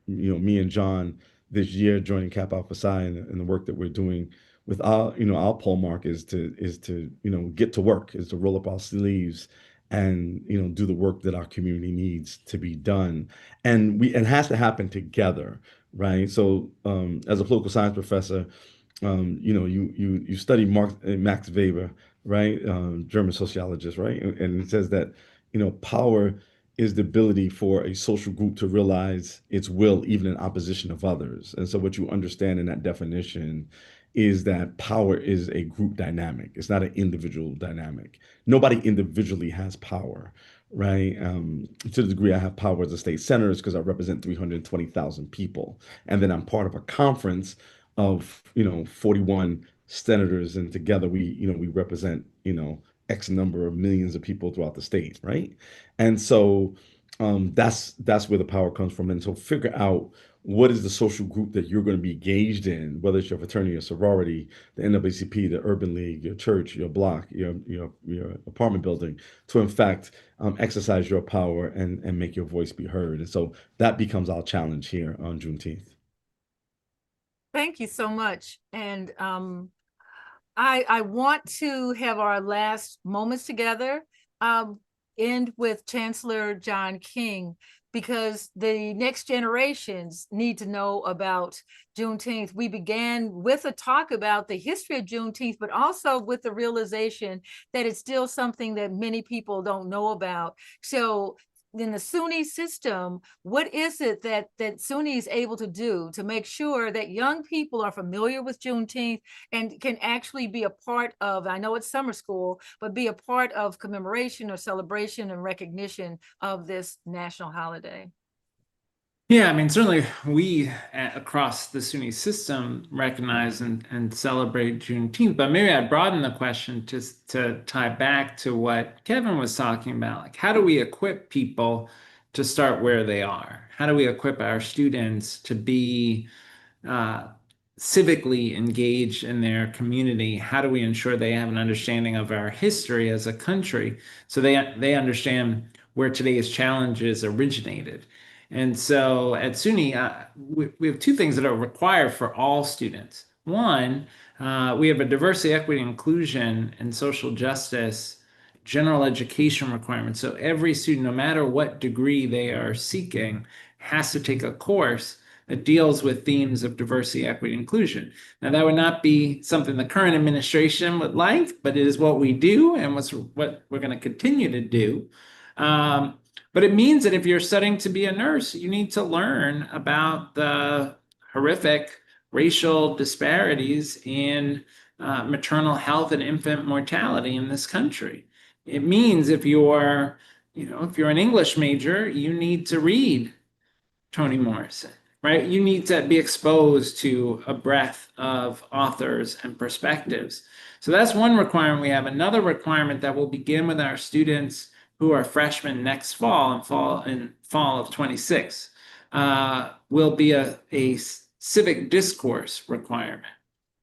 me and John this year joining Kappa Alpha Psi, and the work that we're doing with our pole mark is to get to work, is to roll up our sleeves and do the work that our community needs to be done, and it has to happen together, right? So as a political science professor, you study Max Weber, right? German sociologist, right? And it says that power is the ability for a social group to realize its will even in opposition of others. And so what you understand in that definition is that power is a group dynamic. It's not an individual dynamic. Nobody individually has power, right? To the degree I have power as a state senator is because I represent 320,000 people. And then I'm part of a conference of, 41 senators, and together we represent, X number of millions of people throughout the state, right? And so that's where the power comes from. And so figure out what is the social group that you're going to be engaged in, whether it's your fraternity or sorority, the NAACP, the Urban League, your church, your block, your apartment building, to in fact exercise your power and make your voice be heard. And so that becomes our challenge here on Juneteenth. Thank you so much. And I want to have our last moments together. end with Chancellor John King, because the next generations need to know about Juneteenth. We began with a talk about the history of Juneteenth, but also with the realization that it's still something that many people don't know about. So in the SUNY system, what is it that SUNY is able to do to make sure that young people are familiar with Juneteenth and can actually be a part of, I know it's summer school, but be a part of commemoration or celebration and recognition of this national holiday? Yeah, I mean, certainly we across the SUNY system recognize and celebrate Juneteenth, but maybe I'd broaden the question just to tie back to what Kevin was talking about. Like, how do we equip people to start where they are? How do we equip our students to be uh, civically engaged in their community? How do we ensure they have an understanding of our history as a country so they understand where today's challenges originated? And so at SUNY, we have two things that are required for all students. One, we have a diversity, equity, inclusion, and social justice general education requirement. So every student, no matter what degree they are seeking, has to take a course that deals with themes of diversity, equity, inclusion. Now, that would not be something the current administration would like, but it is what we do and what we're going to continue to do. But it means that if you're studying to be a nurse, you need to learn about the horrific racial disparities in maternal health and infant mortality in this country. It means if you're an English major, you need to read Toni Morrison, right? You need to be exposed to a breadth of authors and perspectives. So that's one requirement we have. Another requirement that will begin with our students who are freshmen next fall in fall of 26 will be a civic discourse requirement,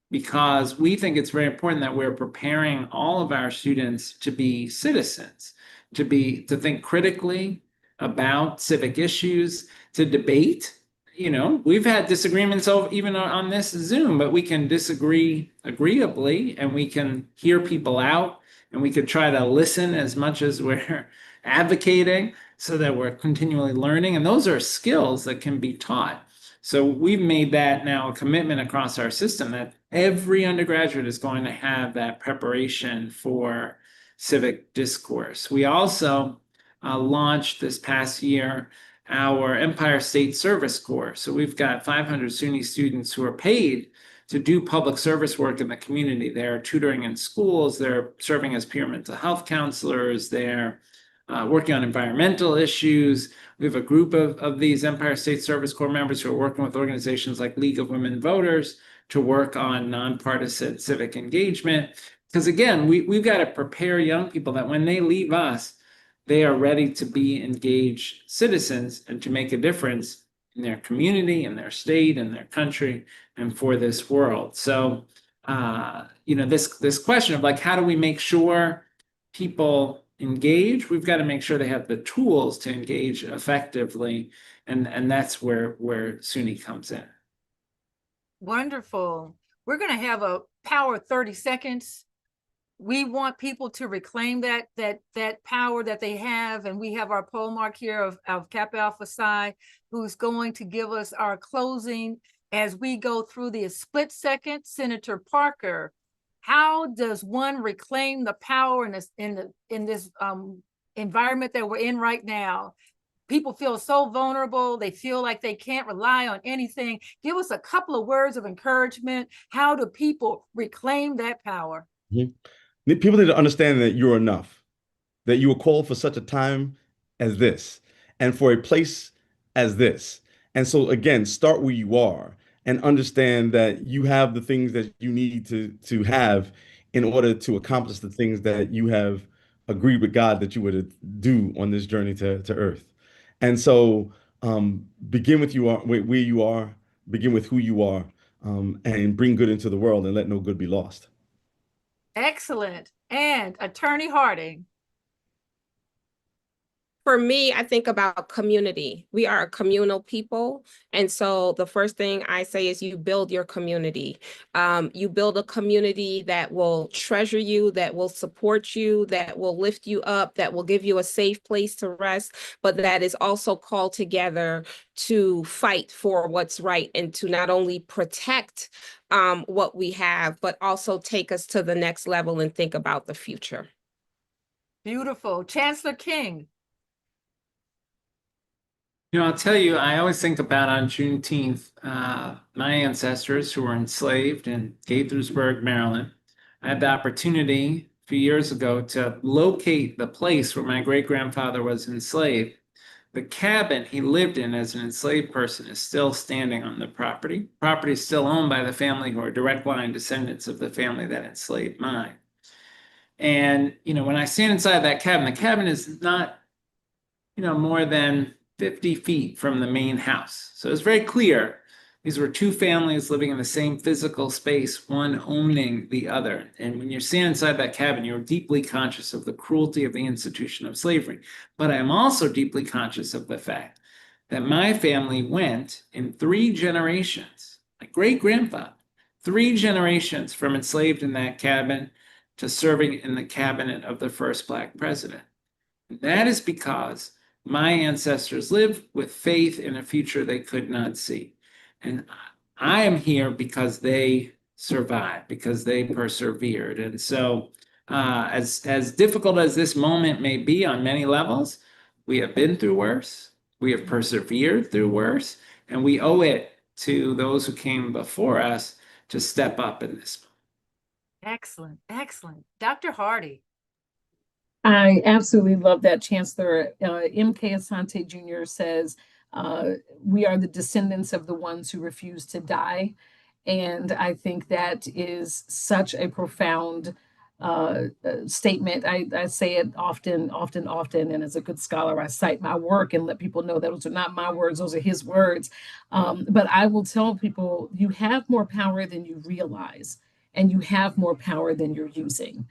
because we think it's very important that we're preparing all of our students to be citizens, to think critically about civic issues, to debate. We've had disagreements even on this Zoom, but we can disagree agreeably and we can hear people out and we could try to listen as much as we're advocating so that we're continually learning. And those are skills that can be taught. So we've made that now a commitment across our system that every undergraduate is going to have that preparation for civic discourse. We also launched this past year our Empire State Service Corps. So we've got 500 SUNY students who are paid to do public service work in the community. They're tutoring in schools, they're serving as peer mental health counselors, they're working on environmental issues. We have a group of these Empire State Service Corps members who are working with organizations like League of Women Voters to work on nonpartisan civic engagement. Because again, we've got to prepare young people that when they leave us, they are ready to be engaged citizens and to make a difference in their community, in their state, in their country, and for this world. So, this question of like, how do we make sure people engage? We've got to make sure they have the tools to engage effectively, and that's where SUNY comes in. Wonderful. We're going to have a power 30 seconds. We want people to reclaim that power that they have. And we have our pole mark here of Kappa Alpha Psi, who's going to give us our closing as we go through the split second. Senator Parker, how does one reclaim the power in this environment that we're in right now? People feel so vulnerable. They feel like they can't rely on anything. Give us a couple of words of encouragement. How do people reclaim that power? Mm-hmm. People need to understand that you're enough, that you were called for such a time as this and for a place as this. And so again, start where you are and understand that you have the things that you need to have in order to accomplish the things that you have agreed with God that you would do on this journey to earth. And so begin with where you are, begin with who you are, and bring good into the world and let no good be lost. Excellent. And Attorney Harding. For me, I think about community. We are a communal people. And so the first thing I say is you build your community. You build a community that will treasure you, that will support you, that will lift you up, that will give you a safe place to rest, but that is also called together to fight for what's right and to not only protect what we have, but also take us to the next level and think about the future. Beautiful. Chancellor King. I'll tell you, I always think about on Juneteenth, my ancestors who were enslaved in Gaithersburg, Maryland. I had the opportunity a few years ago to locate the place where my great-grandfather was enslaved. The cabin he lived in as an enslaved person is still standing on the property. Property is still owned by the family who are direct line descendants of the family that enslaved mine. And, when I stand inside that cabin, the cabin is not, more than 50 feet from the main house. So it's very clear these were two families living in the same physical space, one owning the other. And when you stand inside that cabin, you're deeply conscious of the cruelty of the institution of slavery. But I am also deeply conscious of the fact that my family went in 3 generations, my great-grandfather, 3 generations from enslaved in that cabin to serving in the cabinet of the first Black president. And that is because my ancestors lived with faith in a future they could not see. And I am here because they survived, because they persevered. And so as difficult as this moment may be on many levels, we have been through worse, we have persevered through worse, and we owe it to those who came before us to step up in this moment. Excellent. Excellent. Dr. Hardy. I absolutely love that, Chancellor. M.K. Asante Jr. says, we are the descendants of the ones who refuse to die. And I think that is such a profound statement. I say it often, and as a good scholar, I cite my work and let people know that those are not my words, those are his words. But I will tell people, you have more power than you realize, and you have more power than you're using.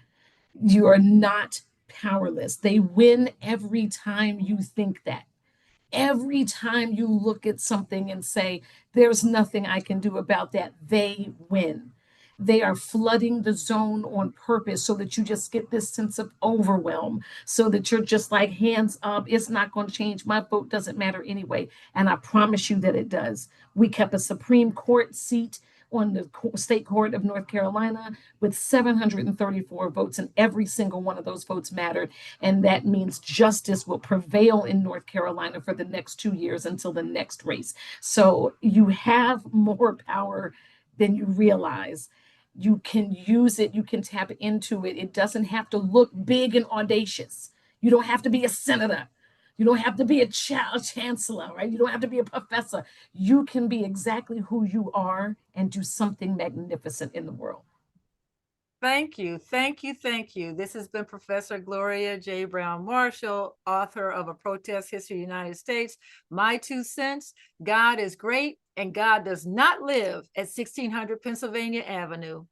You are not powerless. They win every time you think that. Every time you look at something and say, there's nothing I can do about that, they win. They are flooding the zone on purpose so that you just get this sense of overwhelm, so that you're just like, hands up, it's not going to change. My vote doesn't matter anyway. And I promise you that it does. We kept a Supreme Court seat on the state court of North Carolina with 734 votes, and every single one of those votes mattered. And that means justice will prevail in North Carolina for the next 2 years until the next race. So you have more power than you realize. You can use it, you can tap into it. It doesn't have to look big and audacious. You don't have to be a senator. You don't have to be a chancellor, right? You don't have to be a professor. You can be exactly who you are and do something magnificent in the world. Thank you. Thank you. Thank you. This has been Professor Gloria J. Brown Marshall, author of A Protest History of the United States. My 2 cents, God is great and God does not live at 1600 Pennsylvania Avenue.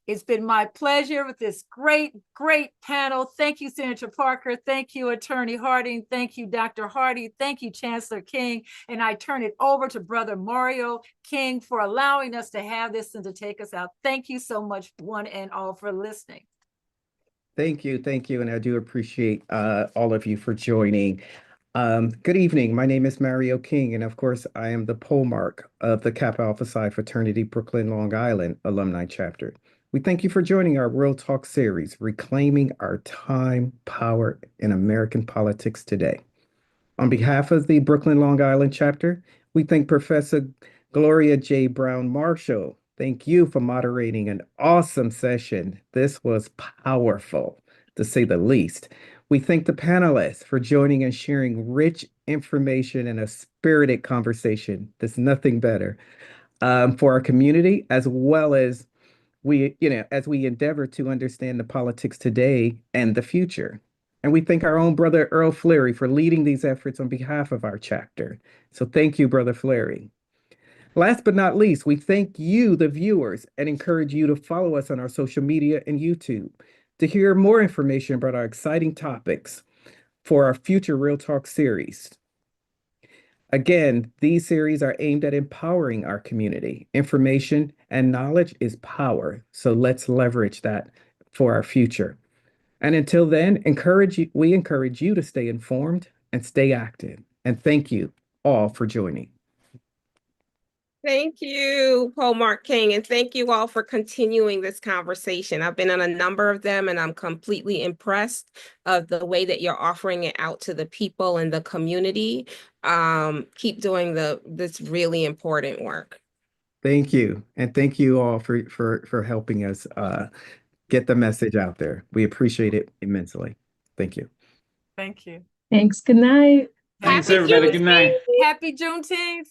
It's been my pleasure with this great, great panel. Thank you, Senator Parker. Thank you, Attorney Harding. Thank you, Dr. Hardy. Thank you, Chancellor King. And I turn it over to Brother Mario King for allowing us to have this and to take us out. Thank you so much, one and all, for listening. Thank you. And I do appreciate all of you for joining. Good evening. My name is Mario King, and of course, I am the pole mark of the Kappa Alpha Psi Fraternity Brooklyn, Long Island alumni chapter. We thank you for joining our World Talk series, Reclaiming Our Time, Power in American Politics Today. On behalf of the Brooklyn, Long Island chapter, we thank Professor Gloria J. Brown Marshall. Thank you for moderating an awesome session. This was powerful, to say the least. We thank the panelists for joining and sharing rich information and a spirited conversation. There's nothing better for our community, as well as as we endeavor to understand the politics today and the future. And we thank our own brother Earl Fleury for leading these efforts on behalf of our chapter. So thank you, Brother Fleury. Last but not least, we thank you, the viewers, and encourage you to follow us on our social media and YouTube to hear more information about our exciting topics. for our future Real Talk series. Again, these series are aimed at empowering our community. Information and knowledge is power, so let's leverage that for our future. And until then, we encourage you to stay informed and stay active. And thank you all for joining. Thank you, Paul Mark King, and thank you all for continuing this conversation. I've been on a number of them, and I'm completely impressed of the way that you're offering it out to the people in the community. Keep doing this really important work. Thank you. And thank you all for helping us get the message out there. We appreciate it immensely. Thank you. Thank you. Thanks. Good night. Thanks, Happy everybody. Good night. Happy Juneteenth.